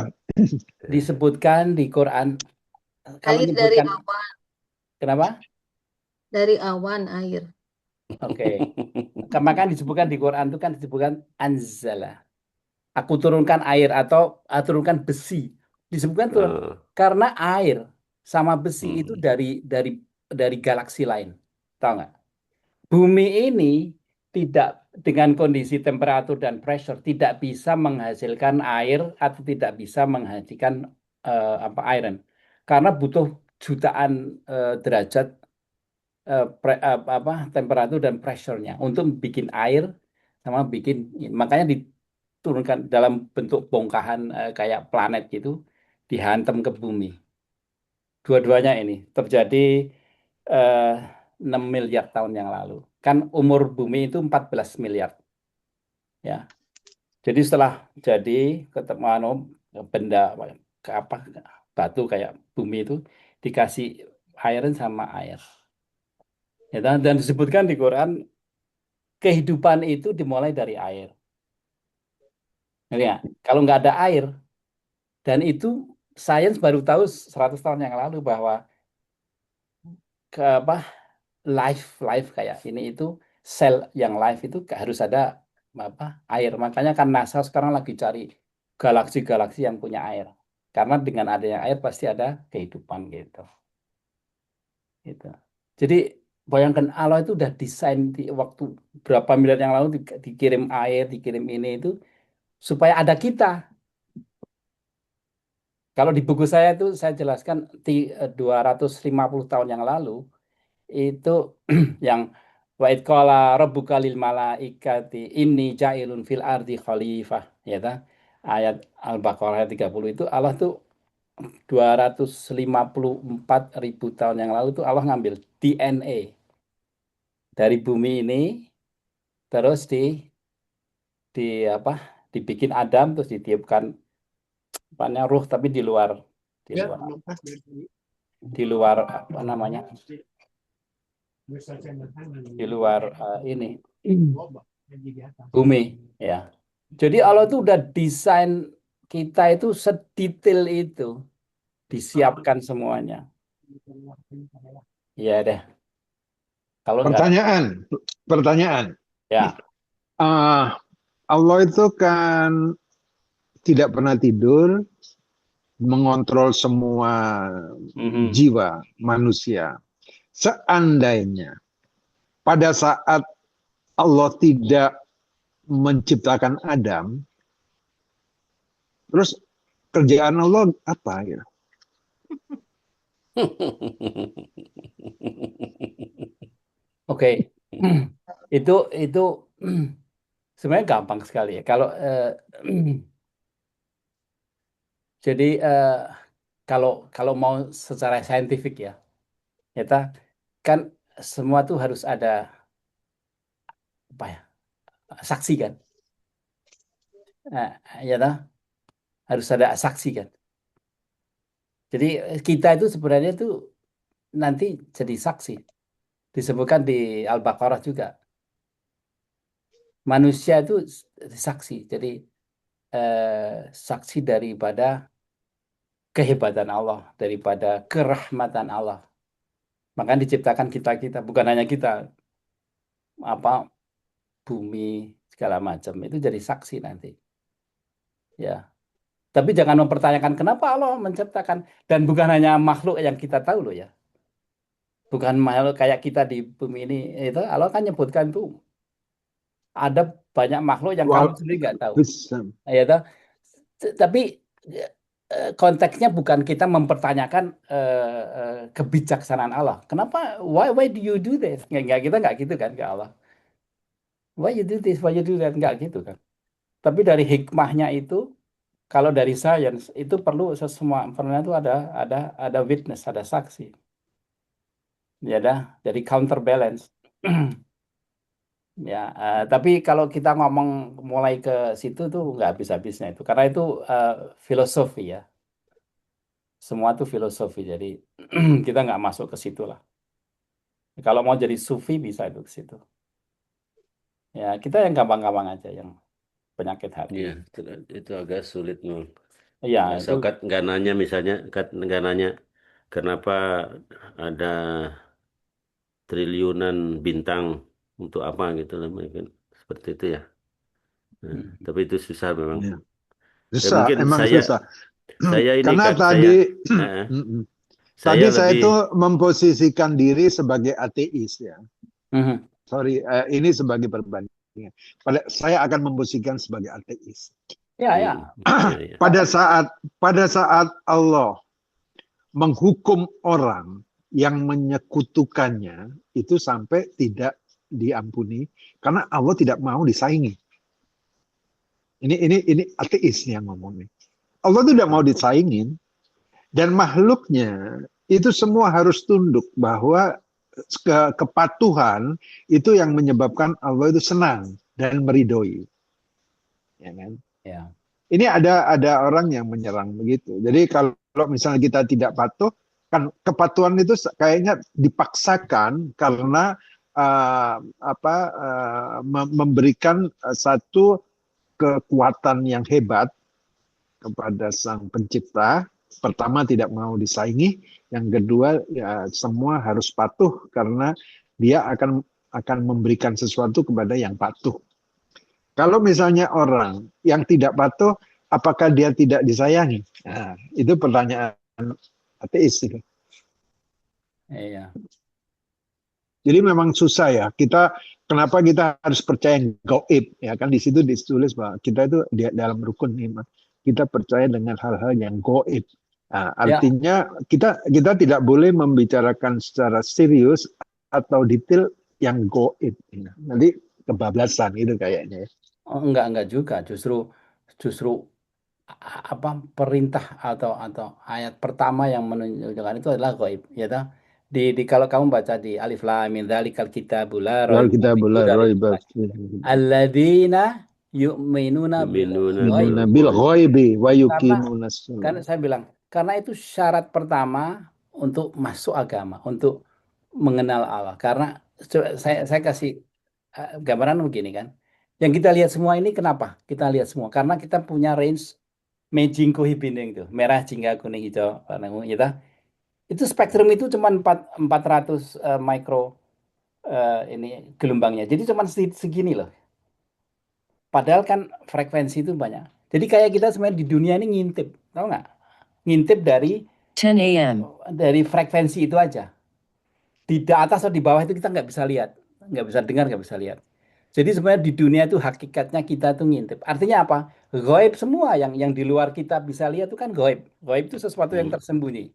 disebutkan di Quran, kalau Air dari menyebutkan, awan, kenapa? dari awan air. Oke, maka disebutkan di Quran itu kan disebutkan anzala. Aku turunkan air atau turunkan besi. Disebutkan turun Eh, karena air sama besi itu hmm, dari galaksi lain. Tahu nggak? Bumi ini tidak dengan kondisi temperatur dan pressure tidak bisa menghasilkan air atau tidak bisa menghasilkan apa iron karena butuh jutaan derajat apa temperatur dan pressure-nya untuk bikin air sama bikin makanya diturunkan dalam bentuk bongkahan kayak planet gitu dihantam ke bumi. Dua-duanya ini terjadi eh, 6 miliar tahun yang lalu. Kan umur bumi itu 14 miliar ya. Jadi setelah jadi ketemu benda apa batu kayak bumi itu dikasih iron sama air. Ya, dan disebutkan di Quran kehidupan itu dimulai dari air. Ya, kalau nggak ada air dan itu sains baru tahu 100 tahun yang lalu bahwa ke apa life kayak ini itu sel yang life itu harus ada apa air. Makanya kan NASA sekarang lagi cari galaksi-galaksi yang punya air. Karena dengan adanya air pasti ada kehidupan gitu. Gitu. Jadi bayangkan Allah itu udah desain di waktu berapa miliar yang lalu dikirim air, dikirim ini itu supaya ada kita. Kalau di buku saya itu saya jelaskan 250 tahun yang lalu itu yang Wa id qala rabbuka lil malaikati inni ja'ilun fil ardi khalifah. Ya ta? Ayat Al-Baqarah 30 itu Allah tuh 254.000 tahun yang lalu tuh Allah ngambil DNA dari bumi ini, terus di apa? Dibikin Adam, terus ditiupkan ruh, tapi di luar Ya, lepas dari sini. di luar apa namanya? Di luar ini bumi, ya. Jadi Allah tuh udah desain kita itu sedetail itu, disiapkan semuanya. Iya deh. Kalau nggak, Pertanyaan. ya. Ah, Allah itu kan tidak pernah tidur, mengontrol semua Mhm. jiwa manusia. Seandainya pada saat Allah tidak menciptakan Adam, terus kerjaan Allah apa ya? Oke, itu sebenarnya gampang sekali ya. Kalau jadi kalau mau secara saintifik ya, kan semua tuh harus ada apa ya, saksi kan? Ya harus ada saksi kan. Jadi kita itu sebenarnya tuh nanti jadi saksi. Disebutkan di Al-Baqarah juga. Manusia itu saksi. Jadi saksi daripada kehebatan Allah, daripada kerahmatan Allah. Makanya diciptakan kita, bukan hanya kita, apa bumi segala macam itu jadi saksi nanti. Ya. Tapi jangan mempertanyakan kenapa Allah menciptakan, dan bukan hanya makhluk yang kita tahu loh ya. Bukan makhluk kayak kita di bumi ini, itu Allah kan nyebutkan tuh ada banyak makhluk yang kamu sendiri nggak tahu. Ya toh? Tapi konteksnya bukan kita mempertanyakan kebijaksanaan Allah. Kenapa? Why do you do this? Kita nggak gitu kan ke Allah. Why you do this? Why you do that? Nggak gitu kan. Tapi dari hikmahnya itu, kalau dari sains itu perlu semua pernah itu ada witness, ada saksi. Ya dah, dari counterbalance. Ya, tapi kalau kita ngomong mulai ke situ tuh nggak habis-habisnya itu, karena itu filosofi ya. Semua tuh filosofi, jadi kita nggak masuk ke situ lah. Kalau mau jadi sufi bisa itu ke situ. Ya, kita yang gampang-gampang aja, yang penyakit hati. Iya, itu agak sulit Nul. Iya, Masa itu nggak nanya misalnya, nggak nanya kenapa ada triliunan bintang untuk apa gitu lah, mungkin seperti itu ya. Nah, tapi itu susah memang. Ya. Ya, Susah, mungkin emang saya susah. ini Karena kan tadi saya saya lebih itu memposisikan diri sebagai ateis ya. Mhm. Sorry, ini sebagai perbandingan. Saya akan memposisikan sebagai ateis. Ya, ya. ya. Pada saat Allah menghukum orang yang menyekutukannya itu sampai tidak diampuni karena Allah tidak mau disaingi. Ini ateis yang ngomongnya. Allah tidak mau disaingin dan makhluknya itu semua harus tunduk bahwa kepatuhan itu yang menyebabkan Allah itu senang dan meridhoi. Ya kan? Ya. Ini ada orang yang menyerang begitu. Jadi kalau misalnya kita tidak patuh, kan kepatuhan itu kayaknya dipaksakan karena memberikan satu kekuatan yang hebat kepada Sang Pencipta. Pertama tidak mau disaingi, yang kedua ya semua harus patuh karena dia akan memberikan sesuatu kepada yang patuh. Kalau misalnya orang yang tidak patuh, apakah dia tidak disayangi? Nah, itu pertanyaan ateis. Iya. Jadi memang susah ya. Kenapa kita harus percaya gaib? Ya kan di situ ditulis bahwa kita itu dalam rukun iman. Kita percaya dengan hal-hal yang gaib. Nah, artinya kita tidak boleh membicarakan secara serius atau detail yang goib. Nanti kebablasan itu kayaknya. Oh, enggak juga. Justru apa perintah atau ayat pertama yang menunjukkan itu adalah gaib, ya toh? Kalau kamu baca di Alif Lam Mim Dzalikal Kitabu la Lalu raiba kita fihi boleh hudal lil roy muttaqin. Alladzina yu'minuna bil yu'minuna bil ghaib. bil ghaib. ghaibi wa Karena yuqimunas kan shalah. saya bilang, karena itu syarat pertama untuk masuk agama, untuk mengenal Allah. Karena saya kasih gambaran begini kan. Yang kita lihat semua ini kenapa? Kita lihat semua karena kita punya range Meijingko Hibining itu, merah, jingga, kuning, hijau, warna ungu, gitu. Itu spektrum itu cuma 400 mikro ini gelombangnya. Jadi cuma segini loh. Padahal kan frekuensi itu banyak. Jadi kayak kita sebenarnya di dunia ini ngintip, tahu nggak? Ngintip 10 a.m. dari frekuensi itu aja. Di atas atau di bawah itu kita nggak bisa lihat, nggak bisa dengar, nggak bisa lihat. Jadi sebenarnya di dunia itu hakikatnya kita tuh ngintip. Artinya apa? Gaib semua yang di luar kita bisa lihat itu kan gaib. Gaib itu sesuatu yang Hmm. tersembunyi.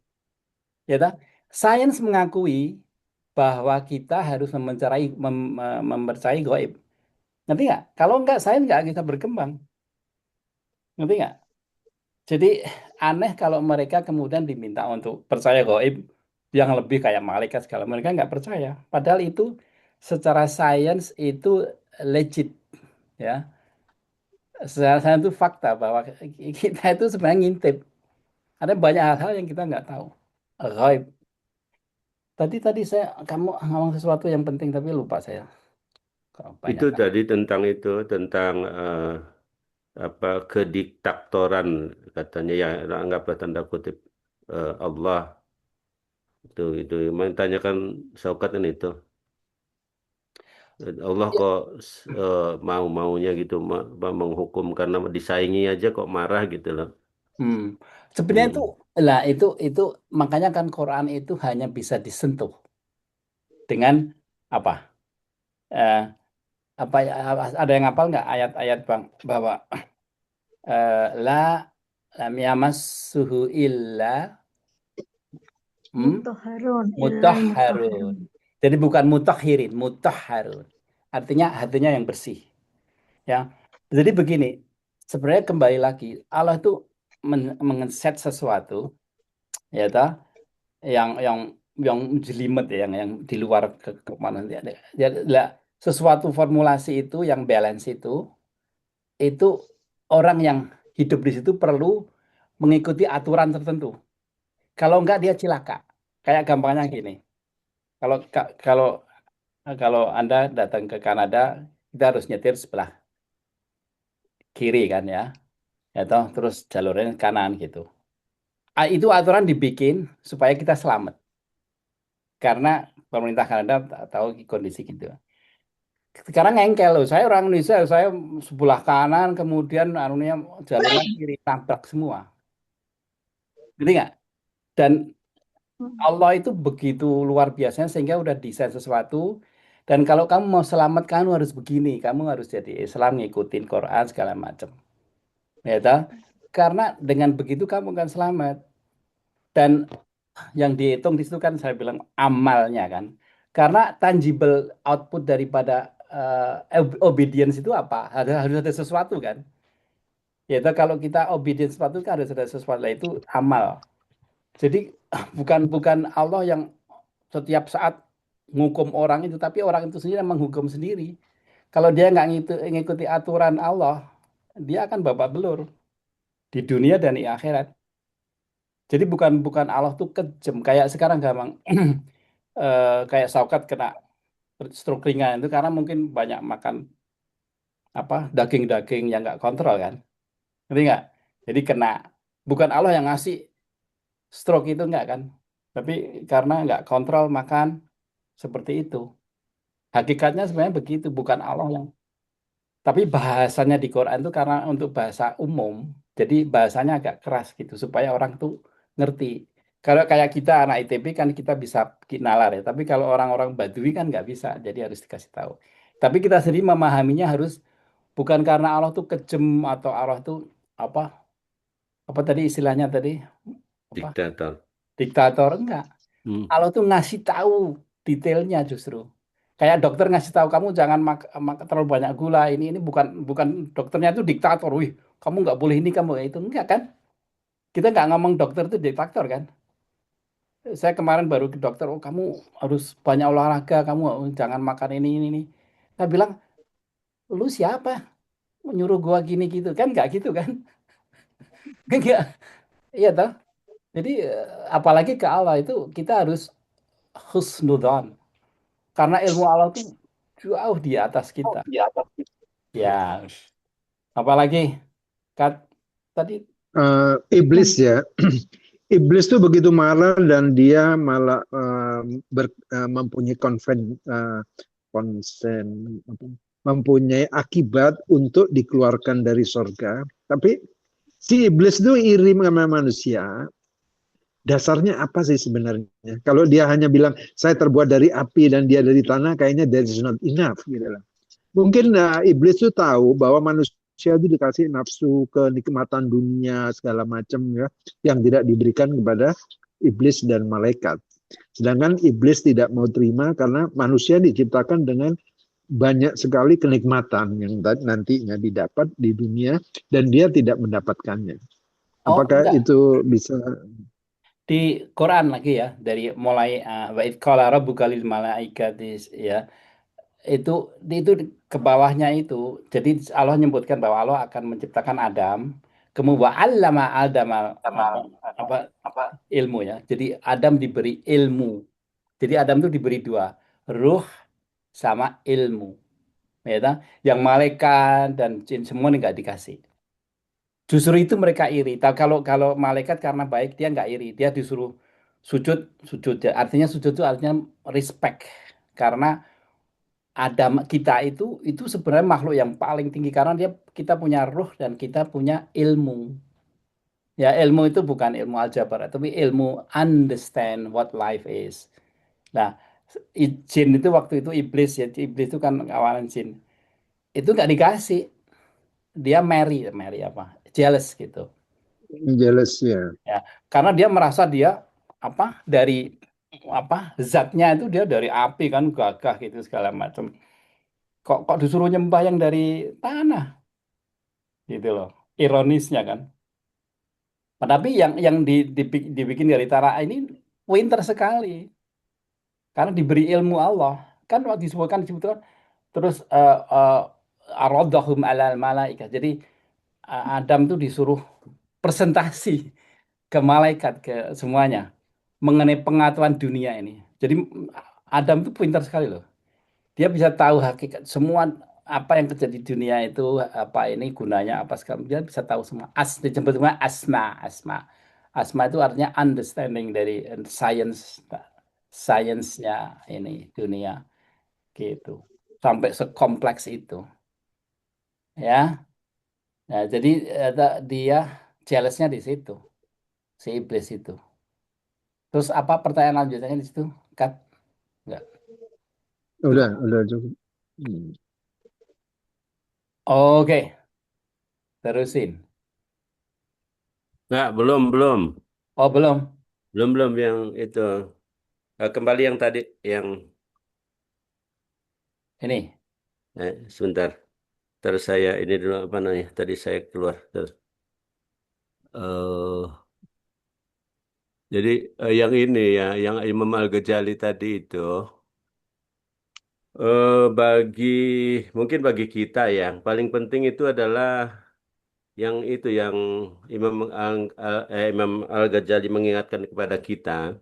Ya tak? Sains mengakui bahwa kita harus mempercayai gaib. Ngerti nggak? Kalau nggak, sains nggak bisa berkembang. Ngerti nggak? Jadi aneh kalau mereka kemudian diminta untuk percaya gaib yang lebih kayak malaikat segala. Mereka nggak percaya. Padahal itu secara sains itu legit, ya. Secara sains itu fakta bahwa kita itu sebenarnya ngintip. Ada banyak hal-hal yang kita nggak tahu. Gaib. Tadi kamu ngomong sesuatu yang penting tapi lupa saya. Banyak Itu kan. tadi tentang apa kediktatoran katanya ya anggaplah tanda kutip Allah itu menanyakan Saukat kan itu Allah Ya. kok mau-maunya gitu menghukum karena disaingi aja kok marah gitu loh. Hmm. Sebenarnya itu Hmm. lah itu makanya kan Quran itu hanya bisa disentuh dengan apa? Eh, apa ada yang hafal nggak ayat-ayat Bang bahwa la lam yamassuhu illa Mutahharun illal mutahharun. mutahharun. Jadi bukan mutahhirin, mutahharun. Artinya yang bersih, ya. Jadi begini, sebenarnya kembali lagi Allah itu men-set sesuatu, ya toh, yang yang jelimet ya, yang di luar kemana ya, sesuatu formulasi itu yang balance itu orang yang hidup di situ perlu mengikuti aturan tertentu. Kalau enggak dia cilaka. Kayak gampangnya gini. Kalau kalau kalau Anda datang ke Kanada, kita harus nyetir sebelah kiri kan ya. Ya toh, terus jalurnya kanan gitu. Itu aturan dibikin supaya kita selamat. Karena pemerintah Kanada tahu kondisi gitu. Sekarang ngengkel loh. Saya orang Indonesia, saya sebelah kanan, kemudian anunya jalurnya kiri, tabrak semua. Jadi nggak? Dan Allah itu begitu luar biasanya sehingga udah desain sesuatu. Dan kalau kamu mau selamat, kamu harus begini. Kamu harus jadi Islam, ngikutin Quran, segala macam. Ya toh? Karena dengan begitu kamu akan selamat. Dan yang dihitung di situ kan saya bilang amalnya kan. Karena tangible output daripada obedience itu apa? Harus ada sesuatu kan. Yaitu kalau kita obedience sesuatu kan harus ada sesuatu, itu amal. Jadi bukan bukan Allah yang setiap saat menghukum orang itu, tapi orang itu sendiri yang menghukum sendiri. Kalau dia nggak ngikuti aturan Allah, dia akan babak belur di dunia dan di akhirat. Jadi bukan bukan Allah tuh kejam kayak sekarang gampang kayak Saukat kena stroke ringan itu karena mungkin banyak makan apa daging-daging yang nggak kontrol kan, ngerti nggak? Jadi kena, bukan Allah yang ngasih stroke itu nggak kan, tapi karena nggak kontrol makan seperti itu. Hakikatnya sebenarnya begitu, bukan Allah yang. Tapi bahasanya di Quran itu karena untuk bahasa umum, jadi bahasanya agak keras gitu supaya orang tuh ngerti. Kalau kayak kita anak ITB kan kita bisa nalar ya, tapi kalau orang-orang Badui kan nggak bisa, jadi harus dikasih tahu. Tapi kita sendiri memahaminya harus bukan karena Allah tuh kejem atau Allah tuh apa apa tadi istilahnya tadi apa Diktator. diktator, enggak. Hmm. Allah tuh ngasih tahu detailnya justru. Kayak dokter ngasih tahu kamu jangan terlalu banyak gula. Ini bukan bukan dokternya itu diktator. Wih, kamu nggak boleh ini, kamu itu enggak kan? Kita nggak ngomong dokter itu diktator kan? Saya kemarin baru ke dokter, oh kamu harus banyak olahraga, kamu jangan makan ini. Saya bilang, lu siapa menyuruh gua gini gitu kan? Nggak gitu kan? Enggak, iya toh. Jadi apalagi ke Allah itu kita harus husnudzon, karena ilmu Allah itu jauh di atas kita. Ya, apalagi kat tadi. Iblis ya. Iblis tuh begitu marah dan dia malah mempunyai konsen, mempunyai akibat untuk dikeluarkan dari sorga. Tapi si iblis itu iri sama manusia. Dasarnya apa sih sebenarnya? Kalau dia hanya bilang saya terbuat dari api dan dia dari tanah, kayaknya that is not enough gitu lah. Mungkin iblis itu tahu bahwa manusia itu dikasih nafsu kenikmatan dunia segala macam ya, yang tidak diberikan kepada iblis dan malaikat. Sedangkan iblis tidak mau terima karena manusia diciptakan dengan banyak sekali kenikmatan yang nantinya didapat di dunia dan dia tidak mendapatkannya. Oh Apakah enggak, itu bisa? di Quran lagi ya, dari mulai wa idh qala rabbuka lil malaikati, ya, itu ke bawahnya itu. Jadi Allah menyebutkan bahwa Allah akan menciptakan Adam, kemudian wa 'allama Adam apa ilmu ya. Jadi Adam diberi ilmu. Jadi Adam itu diberi dua, ruh sama ilmu. Ya, toh? Yang malaikat dan jin semua ini nggak dikasih. Justru itu mereka iri. Kalau kalau malaikat karena baik dia nggak iri, dia disuruh sujud, sujud. Ya. Artinya sujud itu artinya respect, karena Adam kita itu sebenarnya makhluk yang paling tinggi karena kita punya ruh dan kita punya ilmu. Ya, ilmu itu bukan ilmu aljabar, tapi ilmu understand what life is. Nah, jin itu waktu itu iblis ya, iblis itu kan kawanan jin. Itu nggak dikasih, dia marry apa? Jealous gitu. Jealous ya. Ya, karena dia merasa dia apa dari apa zatnya itu dia dari api kan, gagah gitu segala macam. Kok disuruh nyembah yang dari tanah gitu loh. Ironisnya kan. Tapi yang dibikin dari tanah ini pinter sekali karena diberi ilmu Allah. Kan waktu disebutkan terus aradhahum alal malaikat. Jadi Adam tuh disuruh presentasi ke malaikat, ke semuanya mengenai pengetahuan dunia ini. Jadi Adam tuh pintar sekali loh. Dia bisa tahu hakikat semua apa yang terjadi di dunia itu, apa ini gunanya apa sekarang. Dia bisa tahu semua. Disebut semua asma, asma. Asma itu artinya understanding dari science, sainsnya ini dunia gitu. Sampai sekompleks itu, ya. Nah, jadi dia jealousnya di situ, si iblis itu. Terus apa pertanyaan lanjutannya di situ? Kat? Enggak. Cukup. Udah cukup. Oke, terusin. Nggak, belum. Oh, belum. Belum yang itu. Kembali yang tadi, yang Ini. sebentar. Terus saya ini dulu apa namanya? Tadi saya keluar. Terus. eh jadi yang ini ya, yang Imam Al-Ghazali tadi itu, bagi mungkin bagi kita ya, yang paling penting itu adalah yang itu yang Imam Al-Ghazali mengingatkan kepada kita.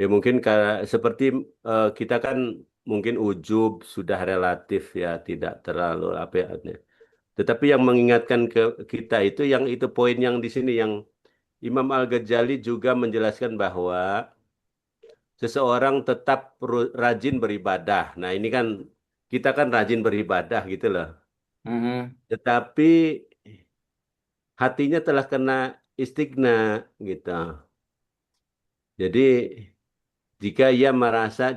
Ya mungkin seperti kita kan mungkin ujub sudah relatif ya, tidak terlalu apa ya. Tetapi yang mengingatkan ke kita itu yang itu poin yang di sini yang Imam Al-Ghazali juga menjelaskan bahwa seseorang tetap rajin beribadah. Nah, ini kan kita kan rajin beribadah gitu loh. Mhm. Tetapi hatinya telah kena istighna gitu. Jadi jika ia merasa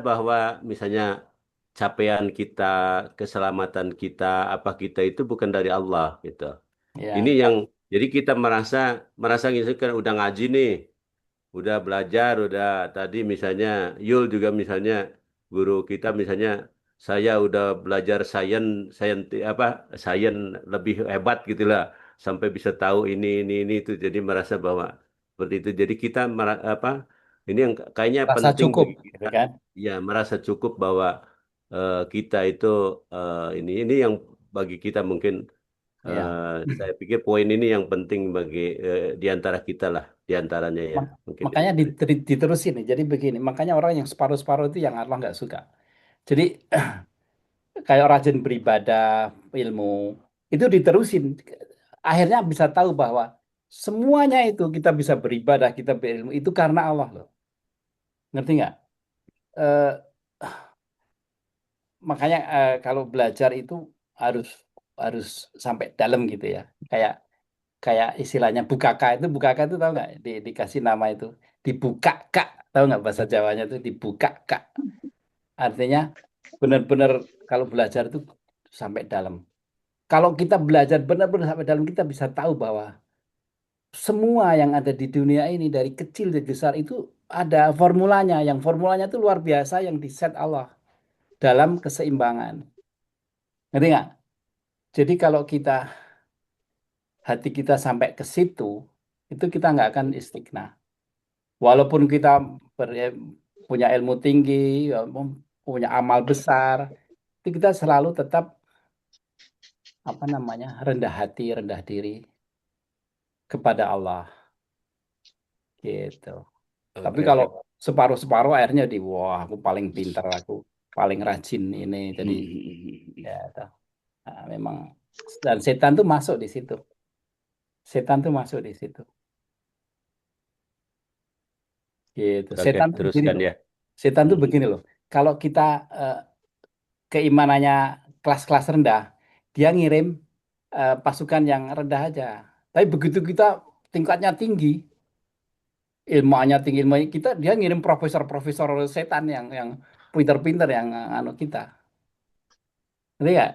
bahwa misalnya capaian kita, keselamatan kita, apa kita itu bukan dari Allah gitu. Ini Ya. yang jadi kita merasa merasa gitu kan udah ngaji nih, udah belajar, udah tadi misalnya Yul juga misalnya guru kita misalnya saya udah belajar sains lebih hebat gitu lah sampai bisa tahu ini itu jadi merasa bahwa seperti itu. Jadi kita ini yang kayaknya Rasa penting cukup, bagi kita gitu kan? ya merasa cukup bahwa kita itu ini yang bagi kita mungkin Ya. saya pikir poin ini yang penting bagi di antara kita lah, di antaranya ya. Mungkin Makanya itu. diterusin nih. Jadi begini, makanya orang yang separuh-separuh itu yang Allah nggak suka. Jadi kayak rajin beribadah, ilmu, itu diterusin. Akhirnya bisa tahu bahwa semuanya itu kita bisa beribadah, kita berilmu, itu karena Allah loh. Ngerti nggak? Eh, makanya kalau belajar itu harus harus sampai dalam gitu ya. Kayak kayak istilahnya bukaka itu tahu nggak? Dikasih nama itu dibuka kak, tahu nggak bahasa Jawanya itu dibuka kak. Artinya benar-benar kalau belajar itu sampai dalam. Kalau kita belajar benar-benar sampai dalam, kita bisa tahu bahwa semua yang ada di dunia ini dari kecil dan besar itu ada formulanya. Yang formulanya itu luar biasa yang diset Allah dalam keseimbangan. Ngerti nggak? Jadi kalau hati kita sampai ke situ, itu kita nggak akan istiqnah. Walaupun kita punya ilmu tinggi, punya amal besar, itu kita selalu tetap rendah hati, rendah diri kepada Allah gitu. Tapi Oke, kalau oke. separuh-separuh akhirnya wah aku paling pintar, aku paling rajin ini, jadi ya toh. Nah, memang dan setan tuh masuk di situ. Setan tuh masuk di situ. Gitu. Oke, Setan tuh begini teruskan loh. ya. Setan tuh begini loh. Kalau kita eh, keimanannya kelas-kelas rendah, dia ngirim pasukan yang rendah aja. Tapi begitu kita tingkatnya tinggi, ilmunya tinggi, ilmunya kita, dia ngirim profesor-profesor setan yang pinter-pinter yang anu kita. Ngerti nggak?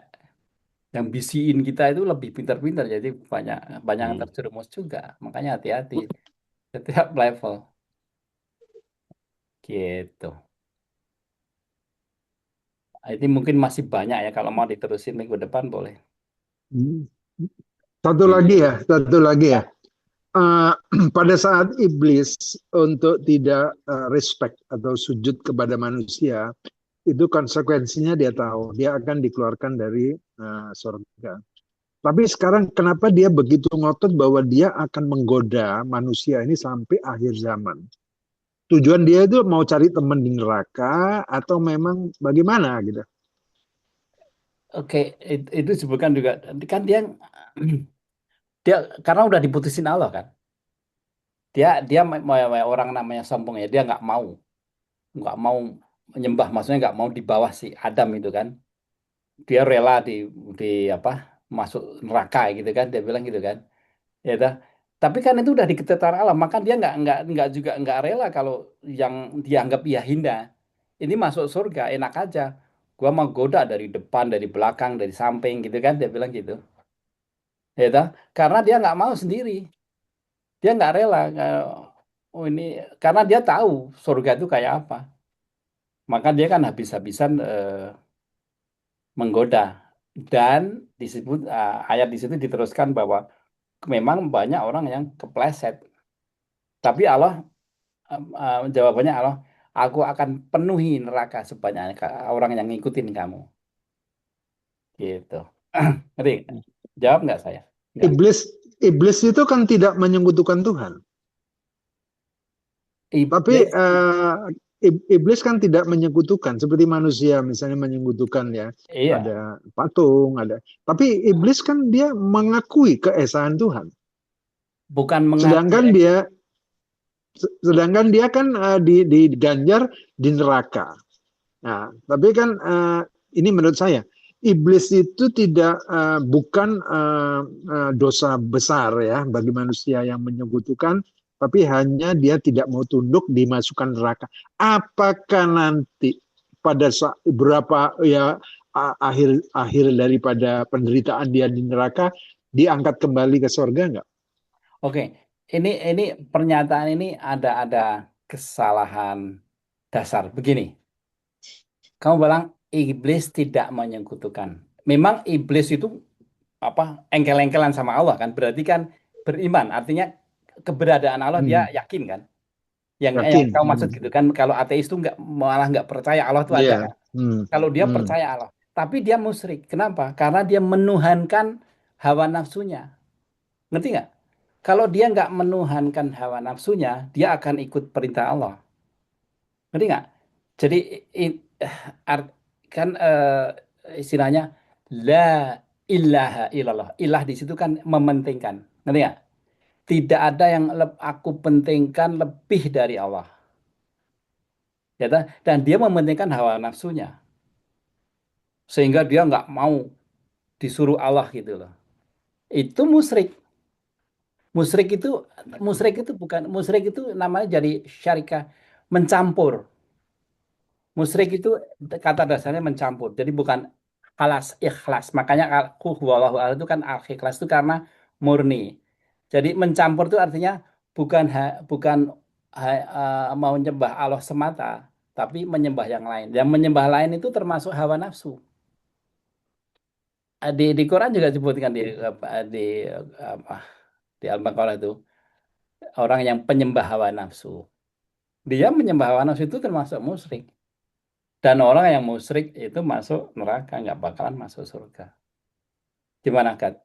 Yang bisiin kita itu lebih pinter-pinter, jadi banyak banyak yang Hmm. terjerumus juga. Makanya hati-hati setiap level gitu. Ini mungkin masih banyak ya, kalau mau diterusin minggu depan boleh. Satu lagi ya, satu lagi ya. Eh, pada saat iblis untuk tidak respect atau sujud kepada manusia, itu konsekuensinya dia tahu, dia akan dikeluarkan dari surga. Tapi sekarang kenapa dia begitu ngotot bahwa dia akan menggoda manusia ini sampai akhir zaman? Tujuan dia itu mau cari teman di neraka atau memang bagaimana gitu? Oke, itu disebutkan juga kan dia dia karena udah diputusin Allah kan. Dia orang namanya sombong ya, dia nggak mau menyembah, maksudnya nggak mau di bawah si Adam itu kan. Dia rela di apa masuk neraka gitu kan, dia bilang gitu kan. Ya dah. Tapi kan itu udah diketetar Allah, maka dia nggak juga nggak rela kalau yang dianggap ia hina ini masuk surga enak aja. Gua mau goda dari depan, dari belakang, dari samping gitu kan, dia bilang gitu. Ya dah. Karena dia nggak mau sendiri, dia nggak rela. Oh ini karena dia tahu surga itu kayak apa, maka dia kan habis-habisan menggoda. Dan disebut ayat di situ diteruskan bahwa memang banyak orang yang kepleset. Tapi Allah jawabannya Allah, aku akan penuhi neraka sebanyak orang yang ngikutin kamu. Gitu. Ngerti? Jawab nggak saya? Nggak. Iblis itu kan tidak menyekutukan Tuhan. Tapi Iblis, iblis kan tidak menyekutukan seperti manusia misalnya menyekutukan ya. iya, Ada patung, ada. Tapi iblis kan dia mengakui keesaan Tuhan. bukan Sedangkan mengakui. dia kan diganjar di neraka. Nah, tapi kan ini menurut saya iblis itu bukan dosa besar ya bagi manusia yang menyekutukan, tapi hanya dia tidak mau tunduk dimasukkan neraka. Apakah nanti pada berapa ya akhir daripada penderitaan dia di neraka diangkat kembali ke surga nggak? Oke, ini pernyataan ini ada kesalahan dasar. Begini, kamu bilang iblis tidak menyekutukan. Memang iblis itu engkel-engkelan sama Allah kan? Berarti kan beriman. Artinya keberadaan Allah dia yakin kan? Yang Yakin. kau maksud gitu kan? Kalau ateis itu malah nggak percaya Allah itu ada Iya. kan? Kalau dia percaya Allah, tapi dia musyrik. Kenapa? Karena dia menuhankan hawa nafsunya. Ngerti nggak? Kalau dia nggak menuhankan hawa nafsunya, dia akan ikut perintah Allah. Ngerti nggak? Jadi kan istilahnya la ilaha illallah. Ilah di situ kan mementingkan. Ngerti nggak? Tidak ada yang aku pentingkan lebih dari Allah. Ya, dan dia mementingkan hawa nafsunya. Sehingga dia nggak mau disuruh Allah gitu loh. Itu musyrik. Musyrik itu namanya jadi syarikah, mencampur. Musyrik itu kata dasarnya mencampur. Jadi bukan ikhlas. Makanya qul huwallahu ahad itu kan al-ikhlas itu karena murni. Jadi mencampur itu artinya bukan mau nyembah Allah semata, tapi menyembah yang lain. Yang menyembah lain itu termasuk hawa nafsu. Di Quran juga disebutkan di apa di Al-Baqarah itu orang yang penyembah hawa nafsu. Dia menyembah hawa nafsu itu termasuk musyrik. Dan orang yang musyrik itu masuk neraka, nggak bakalan masuk surga. Gimana, Kat?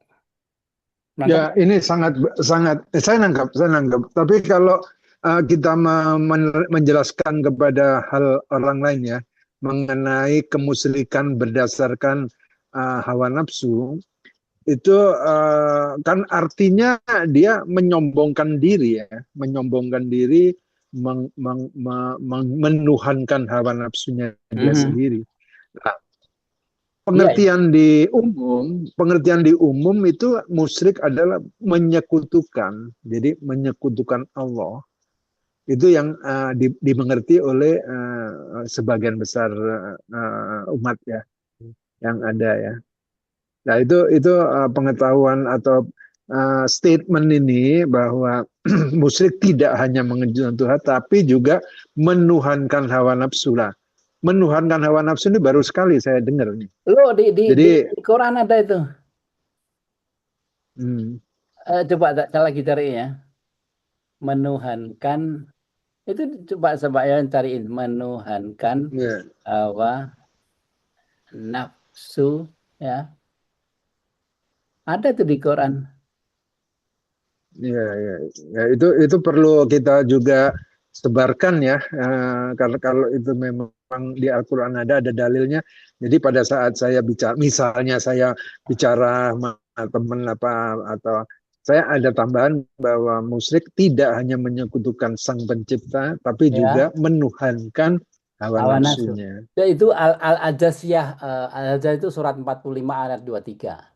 Nangkep? Ya, ini sangat sangat saya nangkap. Tapi kalau kita menjelaskan kepada hal orang lain ya mengenai kemusyrikan berdasarkan hawa nafsu, itu kan artinya dia menyombongkan diri ya, menuhankan hawa nafsunya dia sendiri. Nah, pengertian di umum itu musyrik adalah menyekutukan. Jadi menyekutukan Allah. Itu yang dimengerti oleh sebagian besar umat ya yang ada ya. Nah, itu pengetahuan atau statement ini bahwa musyrik tidak hanya mengejuan Tuhan tapi juga menuhankan hawa nafsu lah. Menuhankan hawa nafsu ini baru sekali saya dengar nih. Lo di Jadi Quran ada itu. hmm, Coba saya lagi cari ya. Menuhankan itu coba yang cariin menuhankan ya. hawa nafsu ya. Ada tuh di Quran. Ya, itu perlu kita juga sebarkan ya, karena kalau itu memang di Al-Quran ada dalilnya. Jadi pada saat saya bicara, misalnya saya bicara sama teman atau saya ada tambahan bahwa musyrik tidak hanya menyekutukan Sang Pencipta, tapi juga menuhankan hawa nafsu. nafsunya. Ya, itu Al-Ajasiyah, Al-Ajasiyah itu surat 45 ayat 23.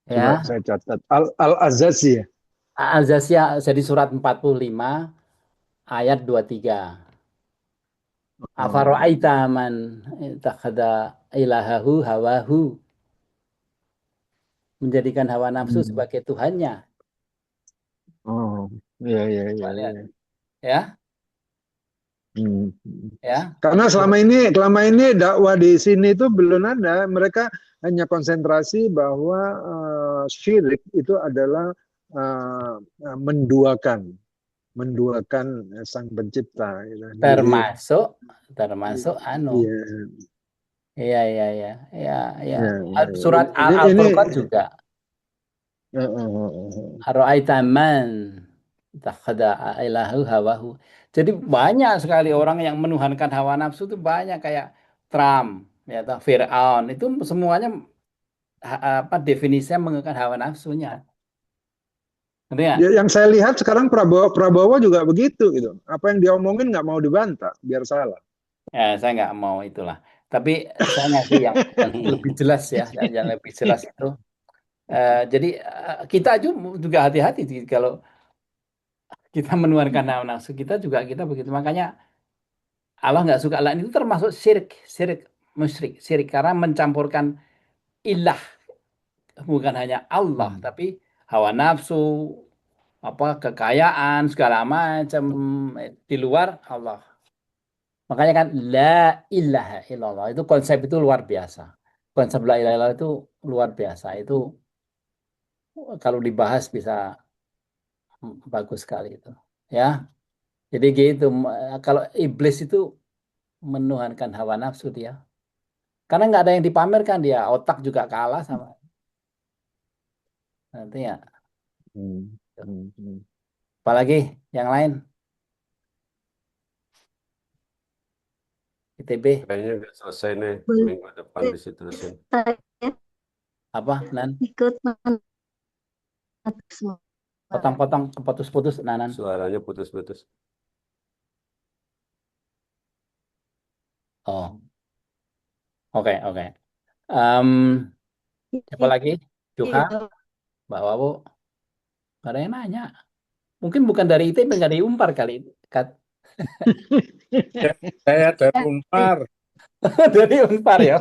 Coba Ya. saya catat. Al-Azazi ya. Al-Jaziyah jadi surat 45 ayat 23. Afara'aita man ittakhadha ilahahu hawahu, menjadikan hawa nafsu sebagai Tuhannya. Oh, iya. Ya, Hmm. ya. Karena selama ini dakwah di sini itu belum ada. Mereka hanya konsentrasi bahwa syirik itu adalah menduakan Sang Pencipta. Termasuk Iya, ya. iya. Surat Al-Furqan juga. Ara'aita man ittakhadha ilahu hawahu. Jadi banyak sekali orang yang menuhankan hawa nafsu itu banyak kayak Trump, ya, Fir'aun itu semuanya definisinya menggunakan hawa nafsunya. Ngerti nggak? Ya, yang saya lihat sekarang Prabowo juga begitu gitu. Apa yang dia omongin nggak mau dibantah, biar salah. Ya, saya nggak mau itulah. Tapi saya ngasih yang lebih jelas ya, yang lebih jelas itu. Jadi kita juga hati-hati kalau kita menuhankan hawa nafsu kita begitu. Makanya Allah nggak suka. Lain itu termasuk musyrik karena mencampurkan ilah, bukan hanya Allah tapi hawa nafsu, apa kekayaan segala macam di luar Allah. Makanya kan la ilaha illallah itu konsep itu luar biasa. Konsep la ilaha illallah itu luar biasa. Itu kalau dibahas bisa bagus sekali itu. Ya. Jadi gitu. Kalau iblis itu menuhankan hawa nafsu dia. Karena nggak ada yang dipamerkan dia. Otak juga kalah sama. Nanti ya. Hmm, hmm, hmm. Apalagi yang lain. ITB. Kayaknya udah selesai nih Boleh minggu depan bisa terusin. saya Apa, Nan? ikut semua. Potong-potong, putus-putus, Nanan. Suaranya putus-putus. Oh, oke, oke. Em, siapa lagi? Juha, Iya, Mbak Wawo. Nggak ada yang nanya. Mungkin bukan dari ITB, nggak dari Umpar kali. Kat. Saya dari Unpar. Dari Umpar ya.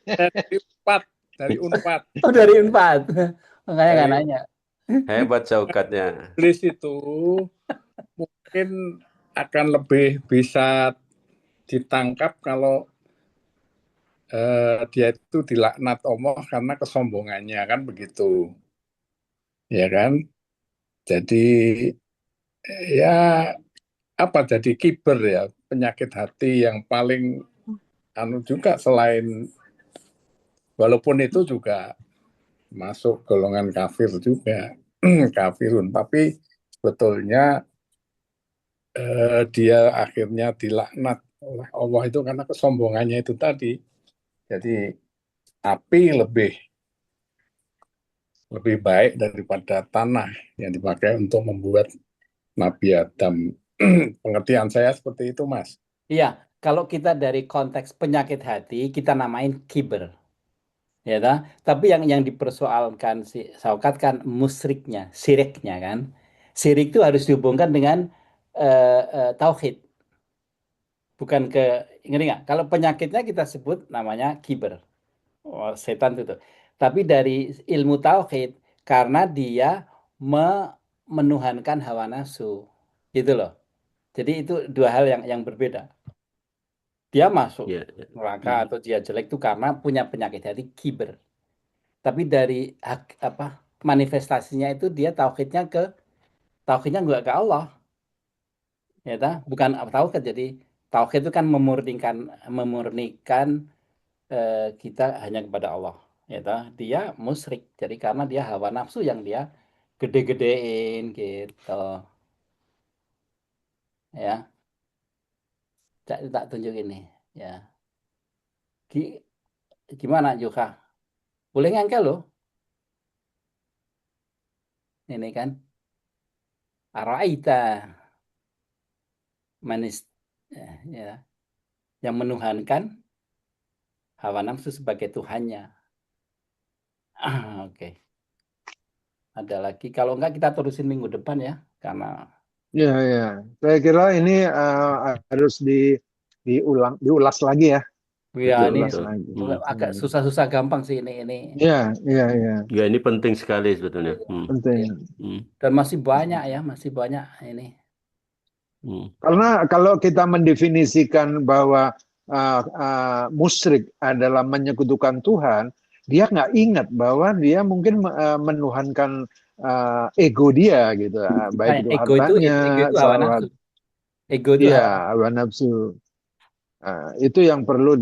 Saya dari Unpad. Dari Unpad. Oh, dari Unpad. Makanya nggak Dari nanya. Hebat Caukatnya. iblis itu mungkin akan lebih bisa ditangkap kalau dia itu dilaknat Allah karena kesombongannya kan begitu, ya kan? Jadi ya apa jadi kiber ya, penyakit hati yang paling anu juga, selain walaupun itu juga masuk golongan kafir juga kafirun, tapi sebetulnya dia akhirnya dilaknat oleh Allah itu karena kesombongannya itu tadi. Jadi api lebih baik daripada tanah yang dipakai untuk membuat Nabi Adam. Pengertian saya seperti itu, Mas. Iya, kalau kita dari konteks penyakit hati, kita namain kiber. Ya, toh? Tapi yang dipersoalkan si Saukat kan musyriknya, siriknya kan. Sirik itu harus dihubungkan dengan tauhid, bukan ke ngerti nggak? Kalau penyakitnya kita sebut namanya kiber, oh, setan itu. Tapi dari ilmu tauhid, karena dia menuhankan hawa nafsu, gitu loh. Jadi itu dua hal yang berbeda. Dia masuk Ya, ya. neraka atau dia jelek itu karena punya penyakit hati kiber. Tapi dari apa manifestasinya itu dia tauhidnya nggak ke Allah, ya ta? Bukan tauhid. Jadi tauhid itu kan memurnikan kita hanya kepada Allah, ya ta? Dia musyrik. Jadi karena dia hawa nafsu yang dia gede-gedein gitu, ya. Tak tunjuk ini, ya. Gimana Juga? Boleh ngangkel loh, ini kan. Araita manis, ya, yang menuhankan hawa nafsu sebagai Tuhannya. Oke. Ada lagi. Kalau enggak kita terusin minggu depan ya. Karena Ya, ya. Saya kira ini harus diulas lagi ya, ya Betul, ini diulas betul. lagi. agak Hmm. susah-susah gampang sih ini. Ya, ya, ya. Ya, ini penting sekali sebetulnya. Penting. Ya. Dan masih banyak ya, masih banyak ini. Karena kalau kita mendefinisikan bahwa musyrik adalah menyekutukan Tuhan, dia nggak ingat bahwa dia mungkin menuhankan ego dia gitu, baik itu Ego hartanya, itu hawa nafsu. Ego itu iya, hawa nafsu. hawa nafsu. Itu yang perlu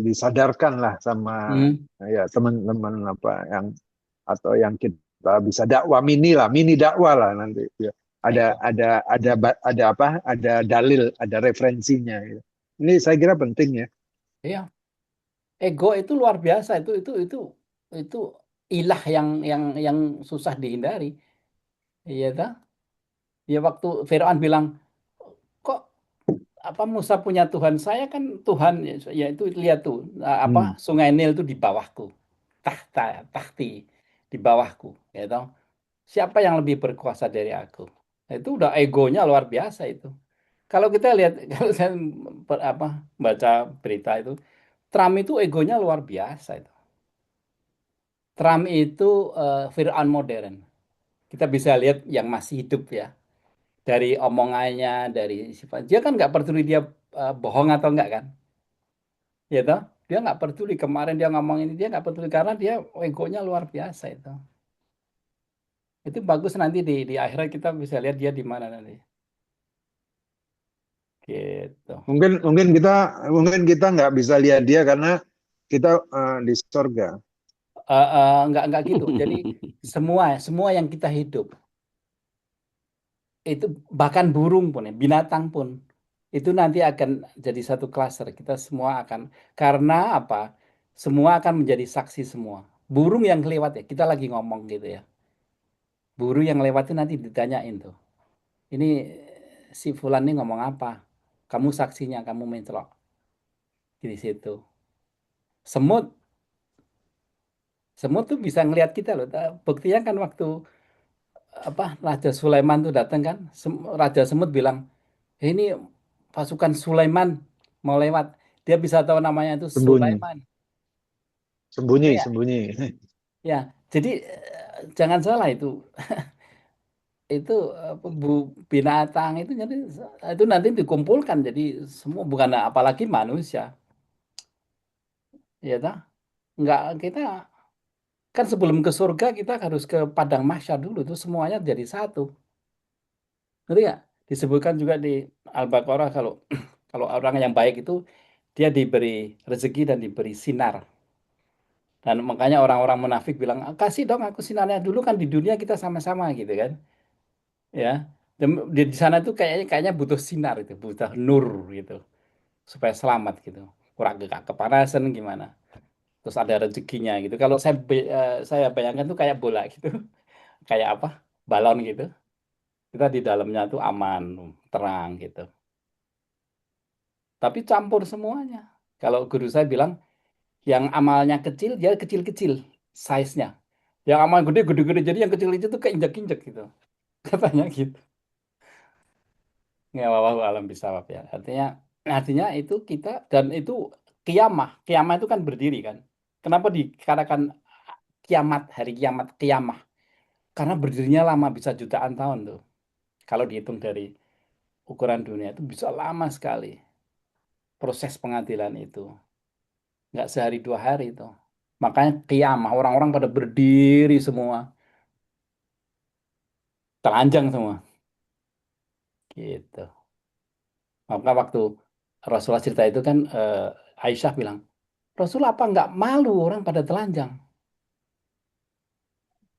disadarkan lah sama ya teman-teman apa yang atau yang kita bisa dakwah mini dakwah lah nanti. Ya. Ada apa? Ada dalil, ada referensinya. Gitu. Ini saya kira penting ya. Iya. Ego itu luar biasa, itu ilah yang susah dihindari. Iya ta? Ya waktu Firaun bilang, kok apa Musa punya Tuhan, saya kan Tuhan, ya itu lihat tuh apa Sungai Nil itu di bawahku, tahti di bawahku, ya toh. Siapa yang lebih berkuasa dari aku? Nah, itu udah egonya luar biasa itu. Kalau kita lihat, kalau saya apa baca berita itu, Trump itu egonya luar biasa itu. Trump itu Fir'aun modern. Kita bisa lihat yang masih hidup ya. Dari omongannya, dari sifat. Dia kan nggak peduli dia bohong atau enggak kan. Ya toh? Dia nggak peduli. Kemarin dia ngomong ini, dia nggak peduli. Karena dia egonya luar biasa itu. Itu bagus nanti di akhirat kita bisa lihat dia di mana nanti. Gitu. Mungkin kita nggak bisa lihat dia karena kita di surga. Nggak gitu. Jadi semua yang kita hidup itu bahkan burung pun ya, binatang pun itu nanti akan jadi satu klaster. Kita semua akan karena apa? Semua akan menjadi saksi semua. Burung yang lewat ya, kita lagi ngomong gitu ya. Burung yang lewat itu nanti ditanyain tuh. Ini si Fulan ini ngomong apa? Kamu saksinya, kamu mencelok di situ. Semut, semut tuh bisa ngelihat kita loh. Buktinya kan waktu apa Raja Sulaiman tuh datang kan, Raja Semut bilang, ini pasukan Sulaiman mau lewat. Dia bisa tahu namanya itu Sembunyi, Sulaiman. sembunyi, Ya, sembunyi. ya. Jadi jangan salah itu binatang itu jadi itu nanti dikumpulkan jadi semua bukan apalagi manusia, ya tak? Nggak kita kan sebelum ke surga kita harus ke padang mahsyar dulu tuh semuanya jadi satu. Ngerti nggak? Disebutkan juga di Al-Baqarah kalau kalau orang yang baik itu dia diberi rezeki dan diberi sinar. Dan makanya orang-orang munafik bilang, "Ah, kasih dong aku sinarnya dulu kan di dunia kita sama-sama gitu kan." Ya. Dan di sana tuh kayaknya butuh sinar itu, butuh nur gitu supaya selamat gitu. Kurang gak kepanasan gimana. Terus ada rezekinya gitu. Kalau saya bayangkan tuh kayak bola gitu. Kayak apa? Balon gitu. Kita di dalamnya tuh aman, terang gitu. Tapi campur semuanya. Kalau guru saya bilang, yang amalnya kecil, dia kecil-kecil size-nya. Yang amal gede, gede-gede. Jadi yang kecil-kecil tuh keinjak-injak gitu. Katanya gitu. Ya, wallahu alam bisawab ya. Artinya itu kita, dan itu kiamah. Kiamah itu kan berdiri kan. Kenapa dikatakan kiamat, hari kiamat, kiamah? Karena berdirinya lama, bisa jutaan tahun tuh. Kalau dihitung dari ukuran dunia itu bisa lama sekali proses pengadilan itu. Nggak sehari dua hari itu. Makanya kiamah, orang-orang pada berdiri semua. Telanjang semua. Gitu. Maka waktu Rasulullah cerita itu kan Aisyah bilang, Rasul apa nggak malu orang pada telanjang?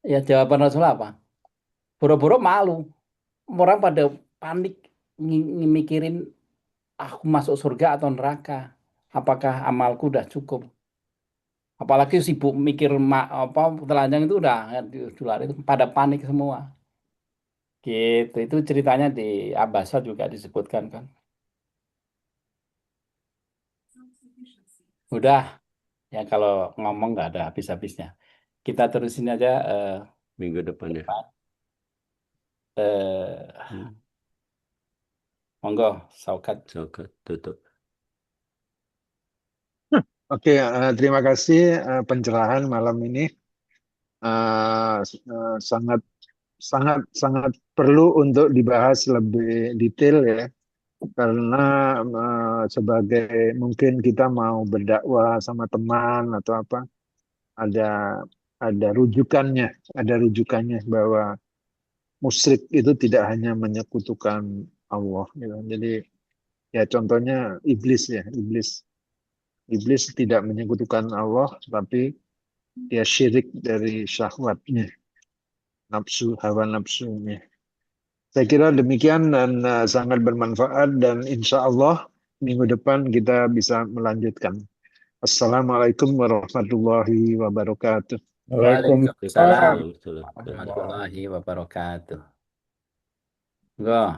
Ya jawaban Rasul apa? Boro-boro malu. Orang pada panik mikirin aku masuk surga atau neraka. Apakah amalku udah cukup? Apalagi sibuk mikir apa telanjang itu udah itu pada panik semua. Gitu. Itu ceritanya di Abasa juga disebutkan kan. Udah ya kalau ngomong nggak ada habis-habisnya. Kita terusin aja Minggu depan ya. depan. Eh, Hmm. Monggo, Saukat. Oke, tutup. Oke, terima kasih pencerahan malam ini. Sangat sangat sangat perlu untuk dibahas lebih detail ya, karena sebagai mungkin kita mau berdakwah sama teman atau apa, ada ada rujukannya, bahwa musyrik itu tidak hanya menyekutukan Allah gitu. Jadi ya contohnya iblis ya, iblis tidak menyekutukan Allah, tapi dia syirik dari syahwatnya, nafsu, hawa nafsunya. Saya kira demikian dan sangat bermanfaat dan insya Allah minggu depan kita bisa melanjutkan. Assalamualaikum warahmatullahi wabarakatuh. Waalaikumsalam Waalaikumsalam. Waalaikumsalam. warahmatullahi wabarakatuh. Enggak.